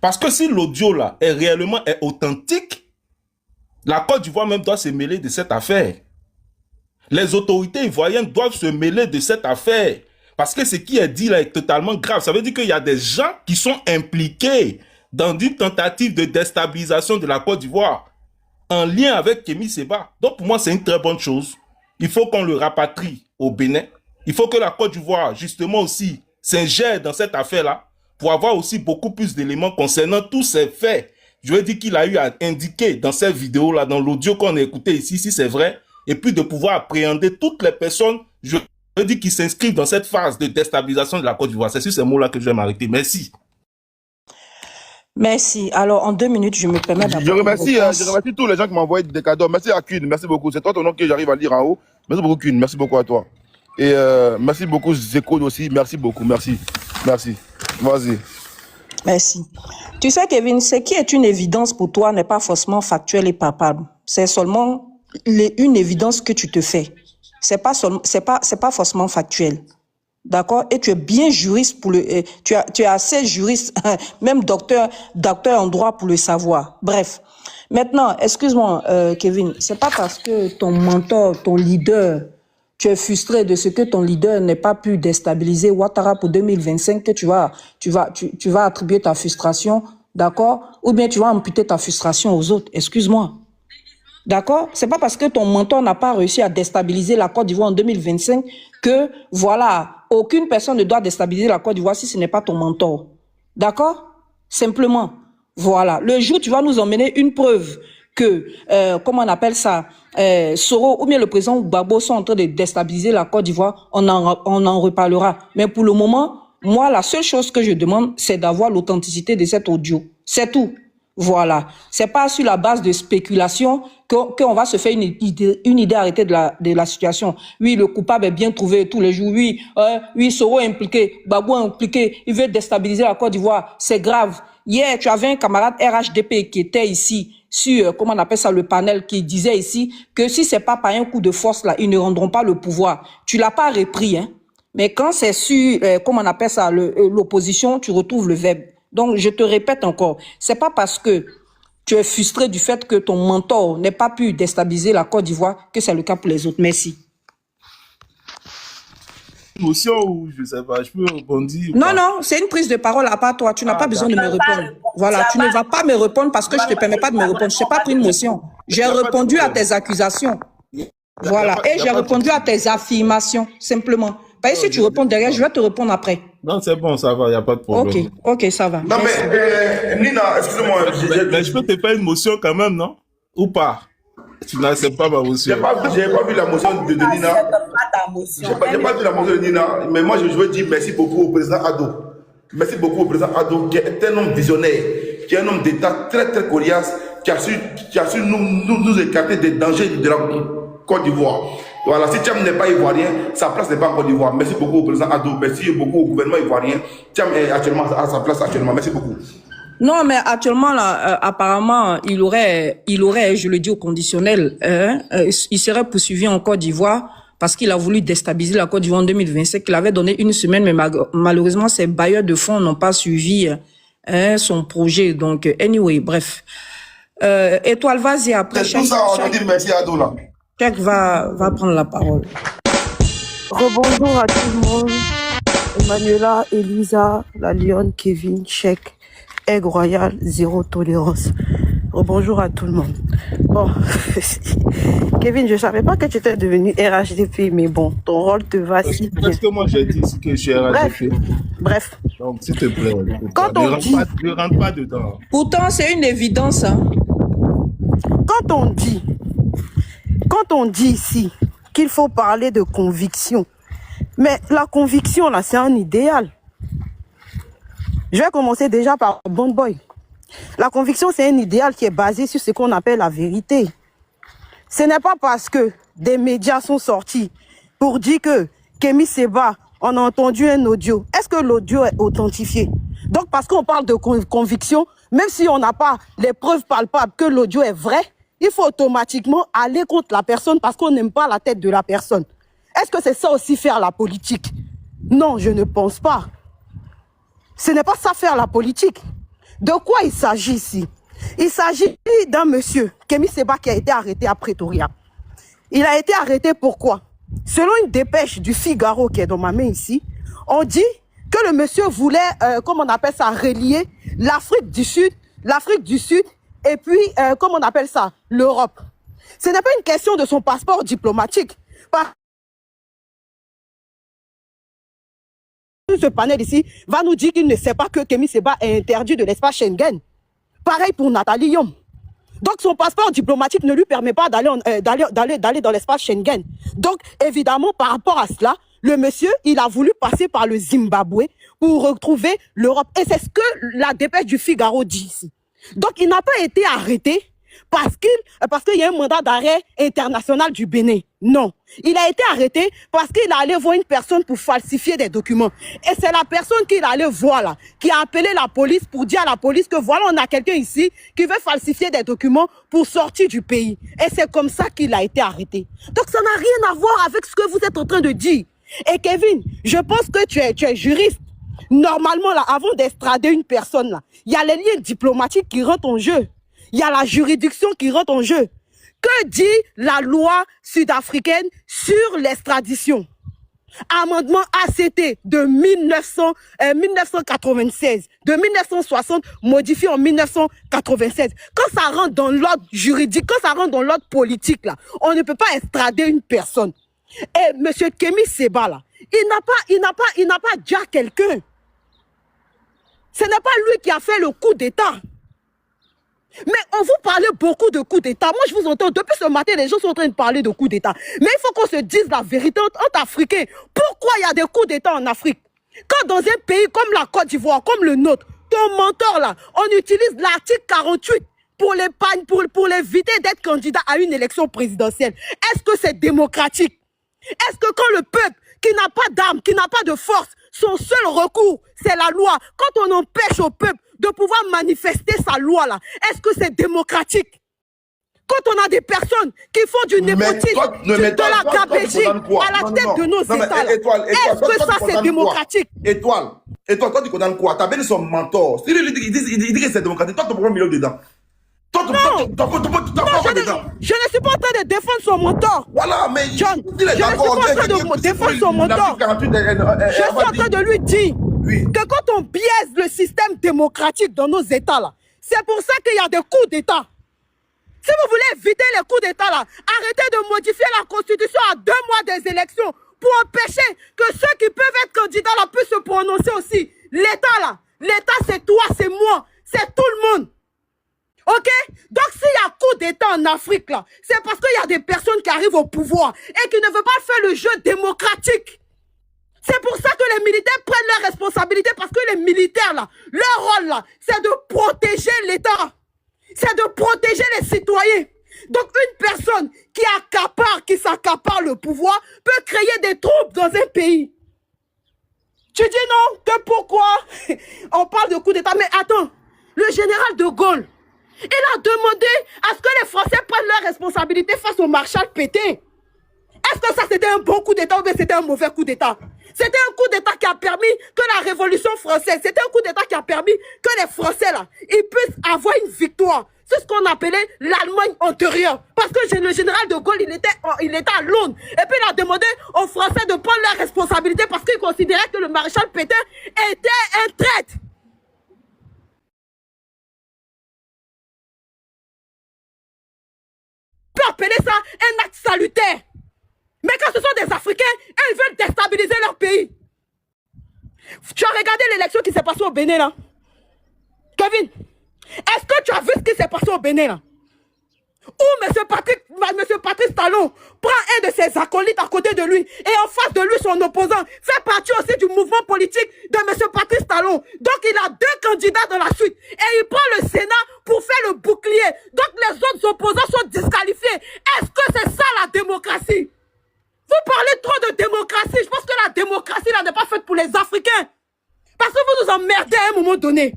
Speaker 6: Parce que si l'audio là est réellement authentique, la Côte d'Ivoire même doit se mêler de cette affaire. Les autorités ivoiriennes doivent se mêler de cette affaire. Parce que ce qui est dit là est totalement grave. Ça veut dire qu'il y a des gens qui sont impliqués dans une tentative de déstabilisation de la Côte d'Ivoire en lien avec Kémy Séba. Donc pour moi, c'est une très bonne chose. Il faut qu'on le rapatrie au Bénin. Il faut que la Côte d'Ivoire, justement aussi, s'ingère dans cette affaire-là pour avoir aussi beaucoup plus d'éléments concernant tous ces faits. Je veux dire qu'il a eu à indiquer dans cette vidéo-là, dans l'audio qu'on a écouté ici, si c'est vrai, et puis de pouvoir appréhender toutes les personnes, je veux dire, qui s'inscrivent dans cette phase de déstabilisation de la Côte d'Ivoire. C'est sur ces mots-là que je vais m'arrêter. Merci.
Speaker 3: Merci. Alors, en 2 minutes, je me permets d'avoir
Speaker 2: je remercie tous les gens qui m'ont envoyé des cadeaux. Merci à Kuhn, merci beaucoup. C'est toi ton nom que j'arrive à lire en haut. Merci beaucoup Kuhn, merci beaucoup à toi. Et merci beaucoup Zeko aussi, merci beaucoup, merci. Merci. Vas-y.
Speaker 3: Merci. Tu sais, Kevin, ce qui est une évidence pour toi n'est pas forcément factuel et palpable. C'est seulement une évidence que tu te fais. C'est pas forcément factuel. D'accord? Et tu es bien juriste pour tu es assez juriste, même docteur en droit pour le savoir. Bref. Maintenant, excuse-moi, Kevin, c'est pas parce que ton mentor, ton leader, tu es frustré de ce que ton leader n'ait pas pu déstabiliser Ouattara pour 2025 que tu vas attribuer ta frustration, d'accord? Ou bien tu vas amputer ta frustration aux autres. Excuse-moi. D'accord? C'est pas parce que ton mentor n'a pas réussi à déstabiliser la Côte d'Ivoire en 2025 que, voilà, aucune personne ne doit déstabiliser la Côte d'Ivoire si ce n'est pas ton mentor. D'accord? Simplement. Voilà. Le jour où tu vas nous emmener une preuve que, comment on appelle ça, Soro ou bien le président Gbagbo sont en train de déstabiliser la Côte d'Ivoire, on en reparlera. Mais pour le moment, moi, la seule chose que je demande, c'est d'avoir l'authenticité de cet audio. C'est tout. Voilà. C'est pas sur la base de spéculation qu'on va se faire une idée arrêtée de la situation. Oui, le coupable est bien trouvé tous les jours. Oui, Soro est impliqué, Gbagbo est impliqué, il veut déstabiliser la Côte d'Ivoire. C'est grave. Hier, tu avais un camarade RHDP qui était ici sur, comment on appelle ça, le panel, qui disait ici que si c'est pas par un coup de force là, ils ne rendront pas le pouvoir. Tu l'as pas repris, hein. Mais quand c'est sur, comment on appelle ça, l'opposition, tu retrouves le verbe. Donc, je te répète encore, c'est pas parce que tu es frustré du fait que ton mentor n'ait pas pu déstabiliser la Côte d'Ivoire que c'est le cas pour les autres. Merci.
Speaker 6: Émotion ou je sais pas, je peux rebondir.
Speaker 3: Non, c'est une prise de parole à part toi. Tu n'as pas besoin de me répondre. Voilà, tu ne vas pas me répondre parce que je ne te permets pas de me répondre. Je n'ai pas pris une motion. J'ai répondu à tes accusations. Voilà, et j'ai répondu à tes affirmations, simplement. Parce que si tu réponds derrière, je vais te répondre après.
Speaker 6: Non, c'est bon, ça va, il n'y a pas de problème.
Speaker 3: Ok, ça va.
Speaker 2: Non, mais Nina, excuse-moi.
Speaker 6: Mais je peux te faire une motion quand même, non? Ou pas? Tu n'acceptes pas ma motion.
Speaker 2: J'ai pas vu la motion de Nina. J'ai pas vu la motion de Nina. Mais moi, je veux dire merci beaucoup au président Ado. Merci beaucoup au président Ado, qui est un homme visionnaire, qui est un homme d'État très, très coriace, qui a su nous écarter des dangers de la Côte d'Ivoire. Voilà, si Thiam n'est pas ivoirien, sa place n'est pas en Côte d'Ivoire. Merci beaucoup au président Ado. Merci beaucoup au gouvernement ivoirien. Thiam est actuellement à sa place actuellement. Merci beaucoup.
Speaker 3: Non, mais actuellement, là, apparemment, il aurait, je le dis au conditionnel, il serait poursuivi en Côte d'Ivoire parce qu'il a voulu déstabiliser la Côte d'Ivoire en 2025. Il avait donné une semaine, mais malheureusement, ses bailleurs de fonds n'ont pas suivi son projet. Donc, anyway, bref. Étoile, vas-y, après.
Speaker 2: C'est tout ça, on dit merci à Ado, là.
Speaker 3: Cheikh va prendre la parole.
Speaker 5: Rebonjour à tout le monde. Emmanuela, Elisa, la Lionne, Kevin, Cheikh. Aigle Royal, zéro tolérance. Bonjour à tout le monde. Bon, Kevin, je savais pas que tu étais devenu RHDP, mais bon, ton rôle te va si bien.
Speaker 6: Parce que moi j'ai dit que je suis RHDP.
Speaker 5: Bref.
Speaker 6: Donc, s'il te plaît,
Speaker 5: Ne
Speaker 6: rentre pas dedans.
Speaker 3: Pourtant, c'est une évidence. Hein.
Speaker 5: Quand on dit ici qu'il faut parler de conviction, mais la conviction, là, c'est un idéal. Je vais commencer déjà par Bon Boy. La conviction, c'est un idéal qui est basé sur ce qu'on appelle la vérité. Ce n'est pas parce que des médias sont sortis pour dire que Kémy Séba, on a entendu un audio. Est-ce que l'audio est authentifié? Donc, parce qu'on parle de conviction, même si on n'a pas les preuves palpables que l'audio est vrai, il faut automatiquement aller contre la personne parce qu'on n'aime pas la tête de la personne. Est-ce que c'est ça aussi faire la politique? Non, je ne pense pas. Ce n'est pas ça faire la politique. De quoi il s'agit ici? Il s'agit d'un monsieur, Kémy Séba, qui a été arrêté à Pretoria. Il a été arrêté pourquoi? Selon une dépêche du Figaro qui est dans ma main ici, on dit que le monsieur voulait, comment on appelle ça, relier l'Afrique du Sud et puis, comment on appelle ça, l'Europe. Ce n'est pas une question de son passeport diplomatique. Ce panel ici va nous dire qu'il ne sait pas que Kémy Séba est interdit de l'espace Schengen. Pareil pour Nathalie Yom. Donc son passeport diplomatique ne lui permet pas d'aller dans l'espace Schengen. Donc évidemment par rapport à cela, le monsieur il a voulu passer par le Zimbabwe pour retrouver l'Europe. Et c'est ce que la dépêche du Figaro dit ici. Donc il n'a pas été arrêté parce qu'il y a un mandat d'arrêt international du Bénin. Non. Il a été arrêté parce qu'il allait voir une personne pour falsifier des documents. Et c'est la personne qu'il allait voir là, qui a appelé la police pour dire à la police que voilà, on a quelqu'un ici qui veut falsifier des documents pour sortir du pays. Et c'est comme ça qu'il a été arrêté. Donc ça n'a rien à voir avec ce que vous êtes en train de dire. Et Kevin, je pense que tu es juriste. Normalement, là, avant d'extrader une personne, là, il y a les liens diplomatiques qui rentrent en jeu. Il y a la juridiction qui rentre en jeu. Que dit la loi sud-africaine sur l'extradition? Amendement ACT de 1996, de 1960, modifié en 1996. Quand ça rentre dans l'ordre juridique, quand ça rentre dans l'ordre politique, là, on ne peut pas extrader une personne. Et M. Kémy Séba, là, il n'a pas déjà quelqu'un. Ce n'est pas lui qui a fait le coup d'État. Mais on vous parlait beaucoup de coups d'État. Moi, je vous entends, depuis ce matin, les gens sont en train de parler de coups d'État. Mais il faut qu'on se dise la vérité entre Africains. Pourquoi il y a des coups d'État en Afrique? Quand dans un pays comme la Côte d'Ivoire, comme le nôtre, ton mentor là, on utilise l'article 48 pour l'éviter d'être candidat à une élection présidentielle. Est-ce que c'est démocratique? Est-ce que quand le peuple qui n'a pas d'armes, qui n'a pas de force, son seul recours, c'est la loi, quand on empêche au peuple de pouvoir manifester sa loi là, est-ce que c'est démocratique? Quand on a des personnes qui font du népotisme, de la gabégie à la tête de nos États, est-ce que ça c'est démocratique?
Speaker 2: Étoile, toi tu condamnes quoi? T'as bien son mentor. Il dit que c'est démocratique. Toi, ton problème il est dedans.
Speaker 5: Je ne suis pas en train de défendre son mentor.
Speaker 2: Voilà, mais
Speaker 5: John, je ne suis pas en train de défendre son mentor. Je suis en train de lui dire que quand on biaise le système démocratique dans nos États là, c'est pour ça qu'il y a des coups d'État. Si vous voulez éviter les coups d'État là, arrêtez de modifier la Constitution à 2 mois des élections pour empêcher que ceux qui peuvent être candidats là puissent se prononcer aussi. L'État là, l'État c'est toi, c'est moi, c'est tout le monde. Ok? Donc s'il y a coup d'État en Afrique là, c'est parce qu'il y a des personnes qui arrivent au pouvoir et qui ne veulent pas faire le jeu démocratique. C'est pour ça que les militaires prennent leurs responsabilités, parce que les militaires là, leur rôle là, c'est de protéger l'État. C'est de protéger les citoyens. Donc une personne qui s'accapare le pouvoir peut créer des troubles dans un pays. Tu dis non, que pourquoi on parle de coup d'État, mais attends, le général de Gaulle, il a demandé à ce que les Français prennent leurs responsabilités face au maréchal Pétain. Est-ce que ça c'était un bon coup d'État ou bien c'était un mauvais coup d'État? C'était un coup d'État qui a permis que la Révolution française, c'était un coup d'État qui a permis que les Français là, ils puissent avoir une victoire. C'est ce qu'on appelait l'Allemagne antérieure. Parce que le général de Gaulle, il était à Londres. Et puis il a demandé aux Français de prendre leurs responsabilités parce qu'il considérait que le maréchal Pétain était un traître. On peut appeler ça un acte salutaire. Mais quand ce sont des Africains, ils veulent déstabiliser leur pays. Tu as regardé l'élection qui s'est passée au Bénin là? Kevin, est-ce que tu as vu ce qui s'est passé au Bénin là? Où M. Patrice Talon prend un de ses acolytes à côté de lui et en face de lui son opposant fait partie aussi du mouvement politique de M. Patrice Talon. Donc il a deux candidats dans la suite et il prend le Sénat pour faire le bouclier. Donc les autres opposants sont disqualifiés. Est-ce que c'est ça la démocratie? Vous parlez trop de démocratie. Je pense que la démocratie là n'est pas faite pour les Africains. Parce que vous nous emmerdez à un moment donné.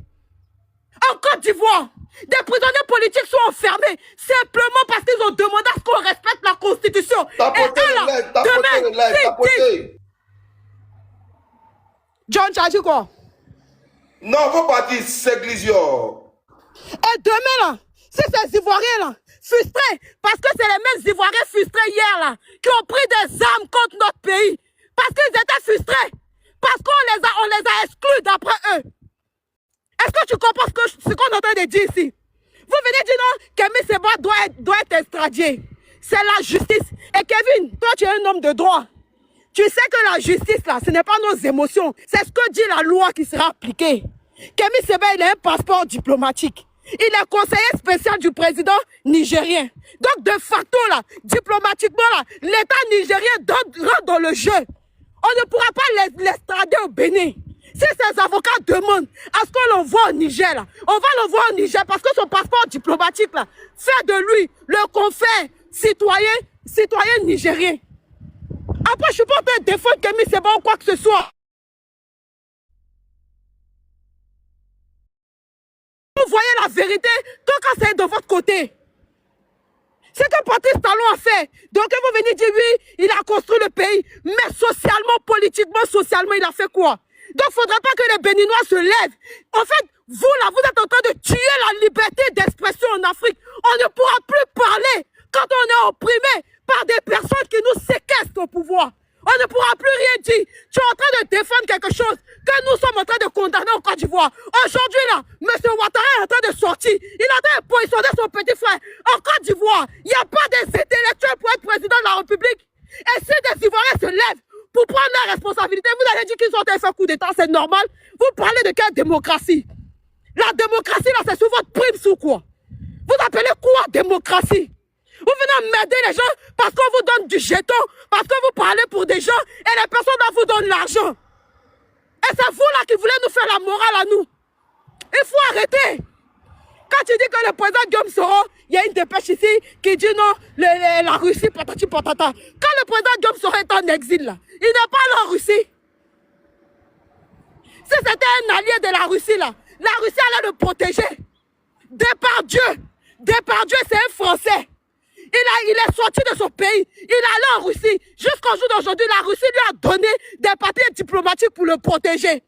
Speaker 5: En Côte d'Ivoire, des prisonniers politiques sont enfermés simplement parce qu'ils ont demandé à ce qu'on respecte la Constitution.
Speaker 2: Tapotez le live.
Speaker 5: John, tu as dit quoi?
Speaker 2: Non, faut partir, c'est Glisio.
Speaker 5: Et demain là, si ces Ivoiriens là, frustrés, parce que c'est les mêmes Ivoiriens frustrés hier là, qui ont pris des armes contre notre pays, parce qu'ils étaient frustrés, parce qu'on les a exclus d'après eux. Est-ce que tu comprends ce qu'on est en train de dire ici? Vous venez dire non, Kémy Séba doit être extradé. C'est la justice. Et Kevin, toi tu es un homme de droit. Tu sais que la justice là, ce n'est pas nos émotions. C'est ce que dit la loi qui sera appliquée. Kémy Séba, il a un passeport diplomatique. Il est conseiller spécial du président nigérien. Donc de facto là, diplomatiquement là, l'État nigérien rentre dans le jeu. On ne pourra pas l'extrader au Bénin. Si ces avocats demandent à ce qu'on l'envoie au Niger, là, on va l'envoyer au Niger parce que son passeport diplomatique là, fait de lui le confrère citoyen nigérien. Après, je ne suis pas en train de défendre Kémy Séba ou quoi que ce soit. Vous voyez la vérité quand c'est de votre côté. C'est que Patrice Talon a fait. Donc vous venez dire oui, il a construit le pays. Mais socialement, politiquement, socialement, il a fait quoi? Donc il ne faudrait pas que les Béninois se lèvent. En fait, vous là, vous êtes en train de tuer la liberté d'expression en Afrique. On ne pourra plus parler quand on est opprimé par des personnes qui nous séquestrent au pouvoir. On ne pourra plus rien dire. Tu es en train de défendre quelque chose que nous sommes en train de condamner en Côte d'Ivoire. Aujourd'hui, là, M. Ouattara est en train de sortir. Il est en train de positionner son petit frère. En Côte d'Ivoire, il n'y a pas des intellectuels pour être président de la République. Et si des Ivoiriens se lèvent pour prendre la responsabilité, vous allez dire qu'ils ont fait un coup d'État, c'est normal. Vous parlez de quelle démocratie? La démocratie, là, c'est sous votre prime sous quoi? Vous appelez quoi démocratie? Vous venez emmerder les gens parce qu'on vous donne du jeton, parce que vous parlez pour des gens et les personnes là vous donnent l'argent. Et c'est vous là qui voulez nous faire la morale à nous. Il faut arrêter. Quand tu dis que le président Guillaume Soro, il y a une dépêche ici qui dit non, la Russie, patati patata. Quand le président Guillaume Soro est en exil là, il n'est pas en Russie. Si c'était un allié de la Russie là, la Russie allait le protéger. Depardieu, c'est un Français. Il est sorti de son pays, il est allé en Russie. Jusqu'au jour d'aujourd'hui, la Russie lui a donné des papiers diplomatiques pour le protéger.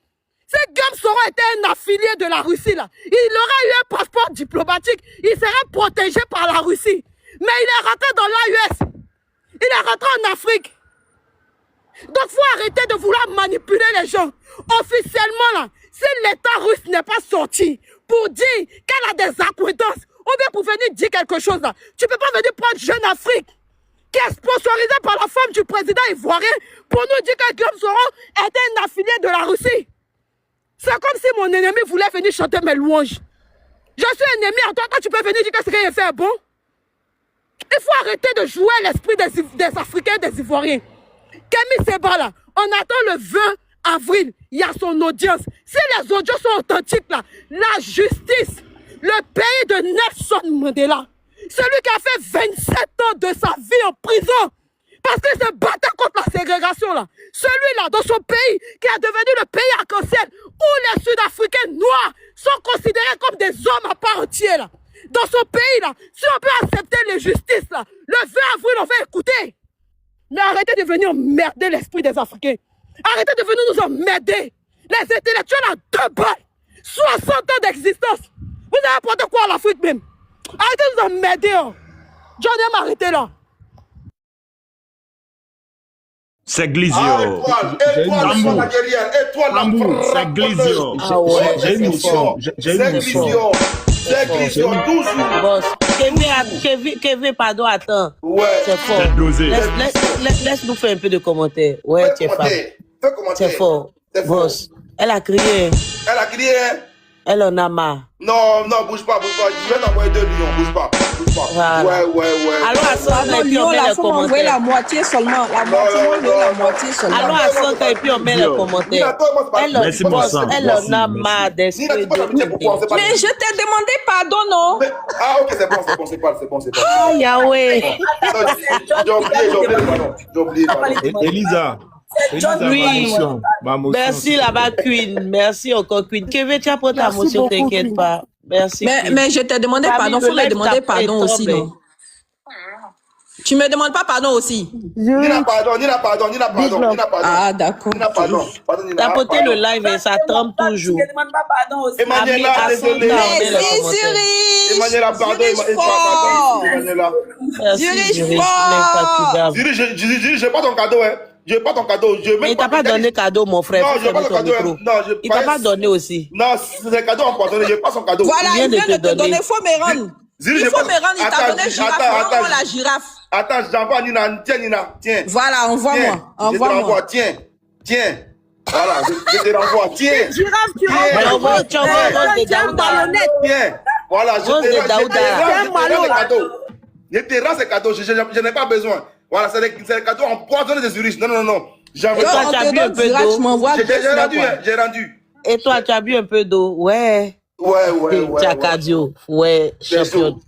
Speaker 5: Si Guillaume Soro était un affilié de la Russie, là, il aurait eu un passeport diplomatique, il serait protégé par la Russie. Mais il est rentré dans l'AES, il est rentré en Afrique. Donc il faut arrêter de vouloir manipuler les gens. Officiellement, là, si l'État russe n'est pas sorti pour dire qu'elle a des accointances, ou bien pour venir dire quelque chose là. Tu ne peux pas venir prendre Jeune Afrique, qui est sponsorisée par la femme du président ivoirien, pour nous dire que Guillaume Soro était un affilié de la Russie. C'est comme si mon ennemi voulait venir chanter mes louanges. Je suis ennemi à toi, tu peux venir dire que ce qu'il a fait est bon. Il faut arrêter de jouer l'esprit des Africains, des Ivoiriens. Kémy Séba là, on attend le 20 avril, il y a son audience. Si les audios sont authentiques là, la justice, le pays de Nelson Mandela, celui qui a fait 27 ans de sa vie en prison, parce qu'il se battait contre la ségrégation là. Celui-là, dans son pays, qui a devenu le pays arc-en-ciel, où les Sud-Africains noirs sont considérés comme des hommes à part entière là. Dans son pays là, si on peut accepter les justices là, le 20 avril on va écouter. Mais arrêtez de venir emmerder l'esprit des Africains. Arrêtez de venir nous emmerder. Les intellectuels à 2 balles, 60 ans d'existence. Vous avez apporté quoi à l'Afrique même? Arrêtez de nous emmerder. Oh. John aime arrêter là.
Speaker 11: C'est Glizio.
Speaker 6: C'est Glizio. J'ai une notion.
Speaker 11: C'est Glizio.
Speaker 7: Boss. Kevin, pardon, attends.
Speaker 2: Ouais.
Speaker 7: C'est fort. Laisse-nous faire un peu de commentaires. Ouais, tu es fort. C'est fort. Boss. Elle a crié.
Speaker 2: Elle a crié.
Speaker 7: Elle en a marre.
Speaker 2: Non, bouge pas. Je vais t'envoyer 2 lions, bouge pas.
Speaker 7: Voilà.
Speaker 2: Ouais.
Speaker 7: Alors, à Sanka, et puis on met les
Speaker 3: envoyer la
Speaker 7: commentaires.
Speaker 3: moitié seulement. La moitié seulement.
Speaker 7: Alors, à Sanka, et puis on met les commentaires. Elle en a marre d'esprit de...
Speaker 3: Mais je t'ai demandé pardon, non?
Speaker 2: Ah, ok, c'est bon.
Speaker 7: Ah, Yahweh.
Speaker 2: J'ai oublié, pardon.
Speaker 6: Elisa,
Speaker 7: Oui.
Speaker 6: ma motion.
Speaker 7: Merci là-bas, Queen. Merci encore, Queen. Kevin, tu as pris ta motion, t'inquiète pas. Merci.
Speaker 3: Mais je t'ai demandé pardon. Il faut me demander pardon aussi, non? Tu me demandes pas pardon aussi?
Speaker 2: Nina, pardon.
Speaker 3: Ah, d'accord.
Speaker 2: Nina, pardon.
Speaker 7: Tapoter le live et ça trempe toujours.
Speaker 1: Je ne demande pas pardon aussi.
Speaker 2: Emmanuela, désolé.
Speaker 3: Merci, Zurich.
Speaker 2: Emmanuela, pardon. Emmanuela.
Speaker 7: Merci,
Speaker 3: Zurich,
Speaker 2: Zurich, j'ai pas ton cadeau, hein. Je n'ai pas ton cadeau.
Speaker 7: Mais il t'a pas donné cadeau, mon frère.
Speaker 2: Non, je n'ai pas ton cadeau. Non,
Speaker 7: il t'a pas donné aussi.
Speaker 2: Non, c'est un cadeau empoisonné. Je n'ai pas son cadeau.
Speaker 3: Voilà, il vient de te donner. Il faut me rendre. Il t'a donné girafe. Envoie la girafe.
Speaker 2: Attends, j'envoie Nina. Tiens, Nina. Tiens.
Speaker 3: Voilà, envoie-moi.
Speaker 2: Envoie-moi. Tiens. Voilà, je te renvoie. Tiens.
Speaker 3: Girafe, tu renvoies.
Speaker 7: Tu envoies Rose de Daouda.
Speaker 2: Tiens. Voilà, je te rends le cadeau. Je te rends ce cadeau. Je n'ai pas besoin. Voilà, c'est le cadeau empoisonné des Zurich. Non.
Speaker 7: Toi, tu as bu un peu d'eau.
Speaker 2: J'ai rendu.
Speaker 7: Et toi, tu as bu un peu d'eau. Ouais. Cardio. Ouais, champion.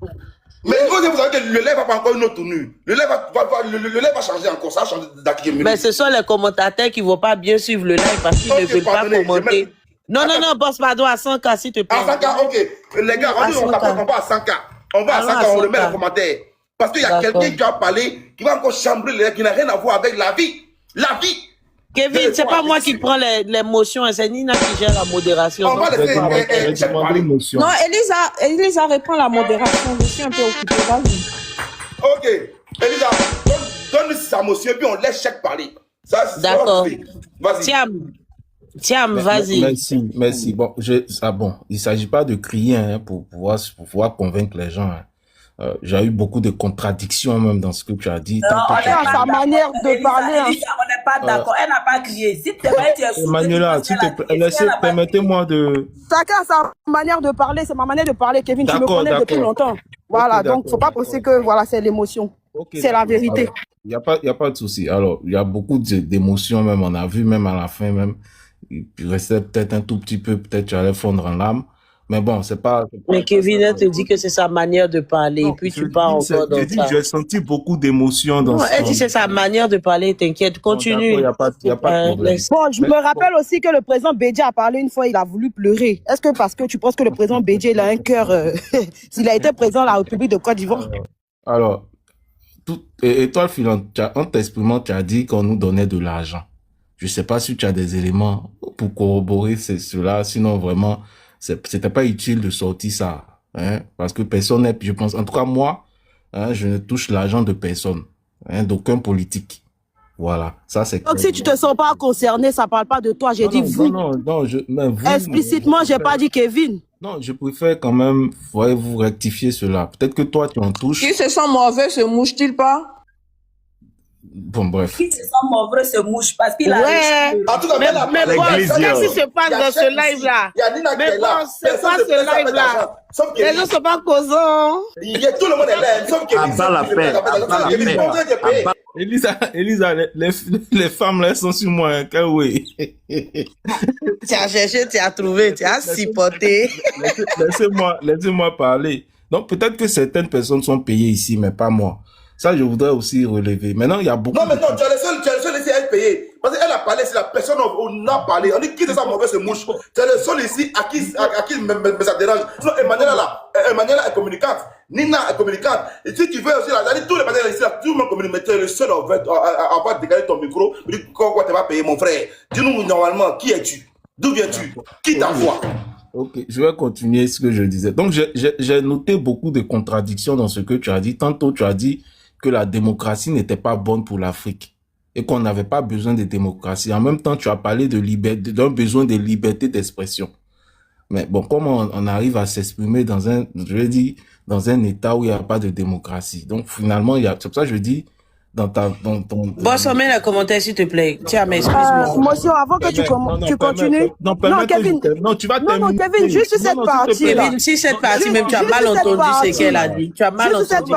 Speaker 2: Mais vous savez que le lait va pas encore une autre tournure. Le lait va changer encore. Ça change d'acquis.
Speaker 7: Mais ce sont les commentateurs qui ne vont pas bien suivre le live parce qu'ils ne veulent pas commenter. Non, boss, pardon, à 100K, s'il te plaît.
Speaker 2: À 100K, ok. Les gars, on va à 100K. On va à 100K, on le met dans les commentaires. Parce qu'il y a quelqu'un qui a parlé, qui va encore chambrer les qui n'a rien à voir avec la vie. La vie.
Speaker 7: Kevin, c'est pas moi qui prends les motions, c'est Nina qui gère la modération.
Speaker 2: On va laisser
Speaker 3: Non, Elisa reprend la modération. Je suis un peu occupée. Vas-y.
Speaker 2: Ok. Elisa, donne sa motion et puis on laisse chaque parler.
Speaker 7: D'accord.
Speaker 2: Vas-y.
Speaker 7: Tiens, vas-y.
Speaker 6: Merci. Bon, il ne s'agit pas de crier pour pouvoir convaincre les gens. J'ai eu beaucoup de contradictions même dans ce que tu as dit.
Speaker 5: Non, sa manière de parler.
Speaker 1: On n'est pas d'accord. Elle n'a pas crié. Si tu es
Speaker 6: Emmanuela, permettez-moi de...
Speaker 5: Chacun a sa manière de parler. C'est ma manière de parler, Kevin. Tu me connais depuis longtemps. Voilà, donc il ne faut pas penser que voilà, c'est l'émotion. C'est la vérité.
Speaker 6: Il n'y a pas de souci. Alors, il y a beaucoup d'émotions même. On a vu même à la fin même. Il restait peut-être un tout petit peu. Peut-être tu allais fondre en larmes. Mais bon, c'est pas...
Speaker 7: Mais Kevin, elle te dit que c'est sa manière de parler, et puis tu pars encore dans ça.
Speaker 6: J'ai senti beaucoup d'émotions dans ça.
Speaker 7: Elle dit que c'est sa manière de parler, t'inquiète, continue.
Speaker 6: Il n'y a pas de problème.
Speaker 5: Bon, je me rappelle aussi que le président Bédié a parlé une fois, il a voulu pleurer. Est-ce que parce que tu penses que le président Bédié, il a un cœur... s'il a été président de la République de Côte d'Ivoire?
Speaker 6: Alors, et toi, Philon, en t'exprimant, tu as dit qu'on nous donnait de l'argent. Je ne sais pas si tu as des éléments pour corroborer cela, sinon vraiment... C'était pas utile de sortir ça, parce que personne n'est, je pense, en tout cas moi, je ne touche l'argent de personne, d'aucun politique. Voilà, ça c'est.
Speaker 5: Donc si tu te sens pas concerné, ça parle pas de toi. J'ai dit vous.
Speaker 6: Non, mais vous.
Speaker 5: Explicitement, j'ai pas dit Kevin.
Speaker 6: Non, je préfère quand même, vous rectifier cela. Peut-être que toi tu en touches.
Speaker 3: Qui se sent mauvais se mouche-t-il pas?
Speaker 6: Bon, bref.
Speaker 1: Qui se sent mauvais se mouche parce qu'il a
Speaker 7: Ouais.
Speaker 4: En tout cas,
Speaker 7: Mais bon,
Speaker 11: l'église,
Speaker 7: qu'est-ce qui se passe dans ce live-là?
Speaker 4: Il y a Nina qui
Speaker 7: Mais
Speaker 4: est là.
Speaker 7: bon, c'est pas ce live-là. Les gens sont pas causants.
Speaker 4: Il y a tout le monde est là, sauf que
Speaker 11: Abat la paix, abat la paix.
Speaker 6: Elisa, les femmes là, elles sont sur moi. Hein, oui.
Speaker 7: Tu as cherché, tu as trouvé, tu as supporté.
Speaker 6: Laissez-moi parler. Donc, peut-être que certaines personnes sont payées ici, mais pas moi. Ça, je voudrais aussi relever. Maintenant, il y a beaucoup...
Speaker 2: Non, mais non, tu as le seul ici à être payé. Parce qu'elle a parlé, c'est la personne on a parlé. On dit qui de sa mauvaise mouche. Tu es le seul ici à qui ça dérange. Sinon, Emmanuela est communicante. Nina est communicante. Et si tu veux aussi, tous les Emmanuel ici, tout le monde communique. Mais tu es le seul à avoir décalé ton micro. Mais dis, quoi tu vas payer, mon frère? Dis-nous normalement, qui es-tu? D'où viens-tu? Qui t'envoie?
Speaker 6: Ok, je vais continuer ce que je disais. Donc, j'ai noté beaucoup de contradictions dans ce que tu as dit. Tantôt, tu as dit que la démocratie n'était pas bonne pour l'Afrique et qu'on n'avait pas besoin de démocratie. En même temps, tu as parlé de liberté, d'un besoin de liberté d'expression. Mais bon, comment on arrive à s'exprimer dans un, je vais dire, dans un État où il n'y a pas de démocratie? Donc, finalement, c'est pour ça que je dis, dans ton...
Speaker 7: Boss, mets les commentaires, s'il te plaît. Tiens, mais excuse-moi.
Speaker 5: Monsieur, avant que tu continues.
Speaker 6: Non,
Speaker 5: Kevin.
Speaker 6: Non, tu vas terminer.
Speaker 5: Non, Kevin, juste cette partie.
Speaker 7: Kevin, si cette partie, même tu as mal entendu ce qu'elle a dit. Tu as mal entendu.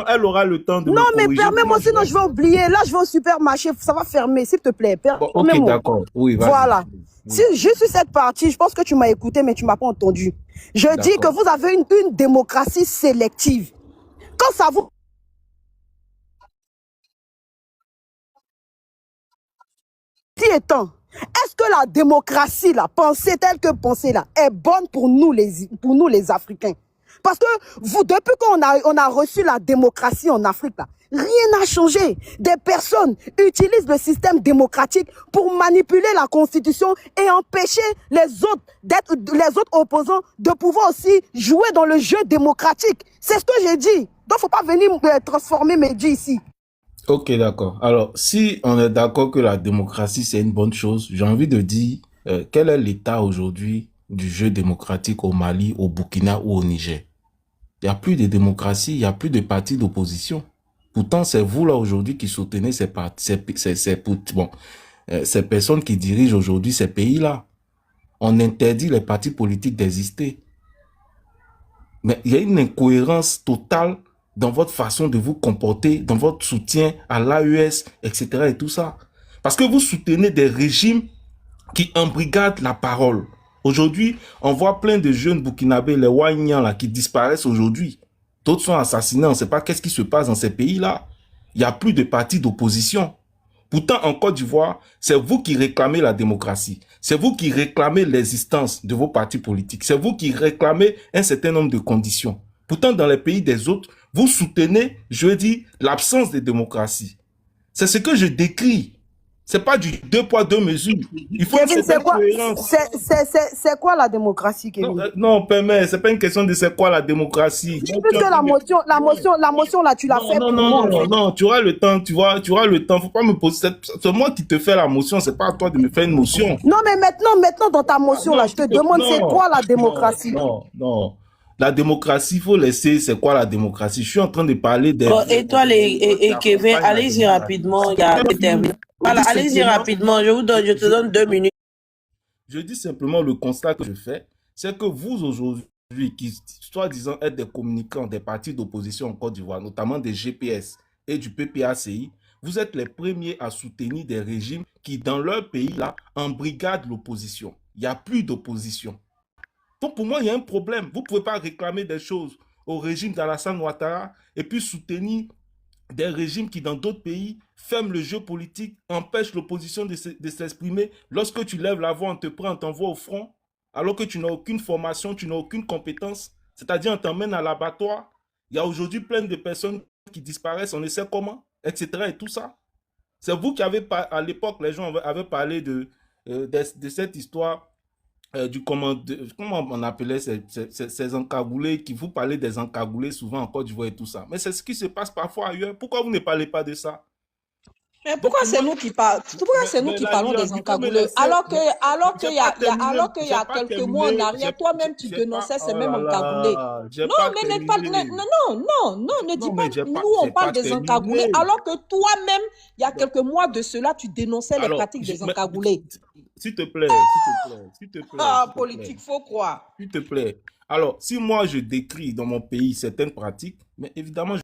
Speaker 6: Elle aura le temps de
Speaker 5: non,
Speaker 6: me
Speaker 5: mais
Speaker 6: corriger.
Speaker 5: permets-moi, sinon je vais oublier. Là, je vais au supermarché. Ça va fermer, s'il te plaît.
Speaker 6: Bon, ok, d'accord. Oui,
Speaker 5: voilà. Si, juste sur cette partie, je pense que tu m'as écouté, mais tu m'as pas entendu. Je dis que vous avez une démocratie sélective. Quand ça vous... étant, est-ce que la démocratie, la pensée telle que pensée là, est bonne pour nous les Africains? Parce que depuis qu'on a reçu la démocratie en Afrique là, rien n'a changé. Des personnes utilisent le système démocratique pour manipuler la constitution et empêcher les autres opposants de pouvoir aussi jouer dans le jeu démocratique. C'est ce que j'ai dit. Donc faut pas venir transformer mes dits ici.
Speaker 6: Ok, d'accord. Alors, si on est d'accord que la démocratie, c'est une bonne chose, j'ai envie de dire, quel est l'état aujourd'hui du jeu démocratique au Mali, au Burkina ou au Niger? Il n'y a plus de démocratie, il n'y a plus de partis d'opposition. Pourtant, c'est vous là aujourd'hui qui soutenez ces personnes qui dirigent aujourd'hui ces pays-là. On interdit les partis politiques d'exister. Mais il y a une incohérence totale dans votre façon de vous comporter, dans votre soutien à l'AES, etc. et tout ça. Parce que vous soutenez des régimes qui embrigadent la parole. Aujourd'hui, on voit plein de jeunes burkinabés, les Ouagnans là, qui disparaissent aujourd'hui. D'autres sont assassinés, on ne sait pas qu'est-ce qui se passe dans ces pays-là. Il n'y a plus de partis d'opposition. Pourtant, en Côte d'Ivoire, c'est vous qui réclamez la démocratie. C'est vous qui réclamez l'existence de vos partis politiques. C'est vous qui réclamez un certain nombre de conditions. Pourtant, dans les pays des autres, vous soutenez, je veux dire, l'absence de démocratie. C'est ce que je décris. C'est pas du 2 poids 2 mesures. Il faut
Speaker 5: Kevin, c'est quoi la démocratie, Kevin?
Speaker 6: Non, permets, c'est pas une question de c'est quoi la démocratie.
Speaker 5: Puisque la motion là, tu l'as fait.
Speaker 6: Non, tu auras le temps, tu auras le temps. Faut pas me poser. C'est moi qui te fais la motion, c'est pas à toi de me faire une motion.
Speaker 5: Non, mais maintenant dans ta motion là, je te demande c'est quoi la démocratie?
Speaker 6: Non. La démocratie, il faut laisser, c'est quoi la démocratie? Je suis en train de parler des...
Speaker 7: Bon, étoile et Kevin, allez-y rapidement, il y a des termes. Voilà, allez-y rapidement, je te donne 2 minutes.
Speaker 6: Je dis simplement le constat que je fais, c'est que vous aujourd'hui, qui soi-disant êtes des communicants des partis d'opposition en Côte d'Ivoire, notamment des GPS et du PPACI, vous êtes les premiers à soutenir des régimes qui, dans leur pays, là, embrigadent l'opposition. Il n'y a plus d'opposition. Donc pour moi, il y a un problème. Vous ne pouvez pas réclamer des choses au régime d'Alassane Ouattara et puis soutenir des régimes qui, dans d'autres pays, ferment le jeu politique, empêchent l'opposition de s'exprimer. Lorsque tu lèves la voix, on te prend, on t'envoie au front, alors que tu n'as aucune formation, tu n'as aucune compétence. C'est-à-dire, on t'emmène à l'abattoir. Il y a aujourd'hui plein de personnes qui disparaissent, on ne sait comment, etc. et tout ça. C'est vous qui avez, à l'époque, les gens avaient parlé de cette histoire comment on appelait ces encagoulés, qui vous parlez des encagoulés souvent en Côte d'Ivoire et tout ça. Mais c'est ce qui se passe parfois ailleurs. Pourquoi vous ne parlez pas de ça?
Speaker 3: Mais pourquoi c'est nous qui parlons, pourquoi c'est nous qui parlons des encagoulés alors qu'il y a quelques mois en arrière, toi-même tu dénonçais ces mêmes encagoulés. Non, mais ne dis pas, nous on parle des encagoulés alors que toi-même, il y a quelques mois de cela, tu dénonçais les pratiques des encagoulés.
Speaker 6: S'il te plaît.
Speaker 3: Ah, politique, faut croire.
Speaker 6: S'il te plaît. Alors, si moi je décris dans mon pays certaines pratiques, mais évidemment, je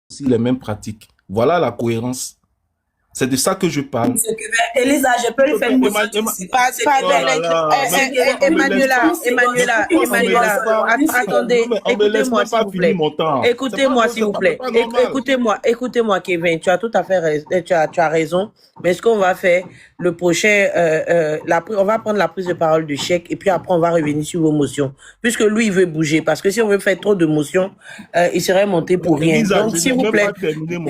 Speaker 6: aussi les mêmes pratiques. Voilà la cohérence. C'est de ça que je parle.
Speaker 1: Elisa, je peux lui faire une
Speaker 7: Emmanuela, attendez, écoutez-moi s'il vous plaît. Écoutez-moi s'il vous plaît. Écoutez-moi, Kevin, tu as tout à fait raison, tu as raison. Mais ce qu'on va faire, le prochain, on va prendre la prise de parole du chèque et puis après on va revenir sur vos motions. Puisque lui, il veut bouger. Parce que si on veut faire trop de motions, il serait monté pour rien.
Speaker 6: Elisa,
Speaker 7: donc, s'il vous plaît,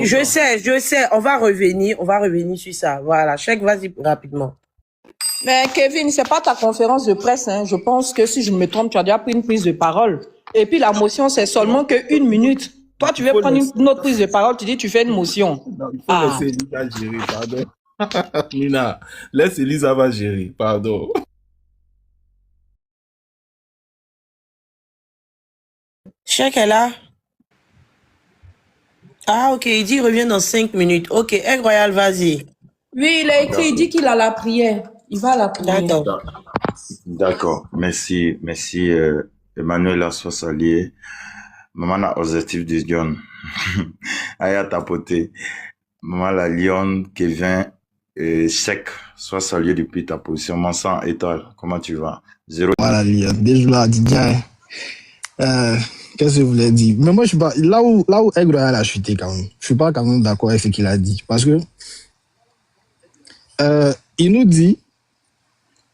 Speaker 7: je sais, on va revenir sur ça. Voilà, chèque, vas-y rapidement.
Speaker 3: Mais Kevin, c'est pas ta conférence de presse, hein. Je pense que si je ne me trompe, tu as déjà pris une prise de parole. Et puis la motion, c'est seulement que 1 minute. Toi, tu veux prendre une autre prise de parole, tu dis tu fais une motion.
Speaker 6: Non, il faut laisser Elisa gérer, pardon. Nina, laisse Elisa va gérer, pardon.
Speaker 7: Chèque est là. Ah, ok, il dit il revient dans 5 minutes. Ok, Aigle Royal, vas-y.
Speaker 3: Oui, il a écrit, il dit qu'il a la prière. Il va à la prière.
Speaker 11: D'accord. Merci, Emmanuel Assoisalier. Maman na objectif du John. Aya tapoté. Maman la Lyon, Kevin, Chèque, sois salué depuis ta position. Mon sang étoile, comment tu vas? 0.
Speaker 10: Voilà, Lyon. Déjà, Didier. Qu'est-ce que je voulais dire? Mais moi, je suis pas, là où Aigle Royal a chuté quand même. Je suis pas quand même d'accord avec ce qu'il a dit. Parce que, il nous dit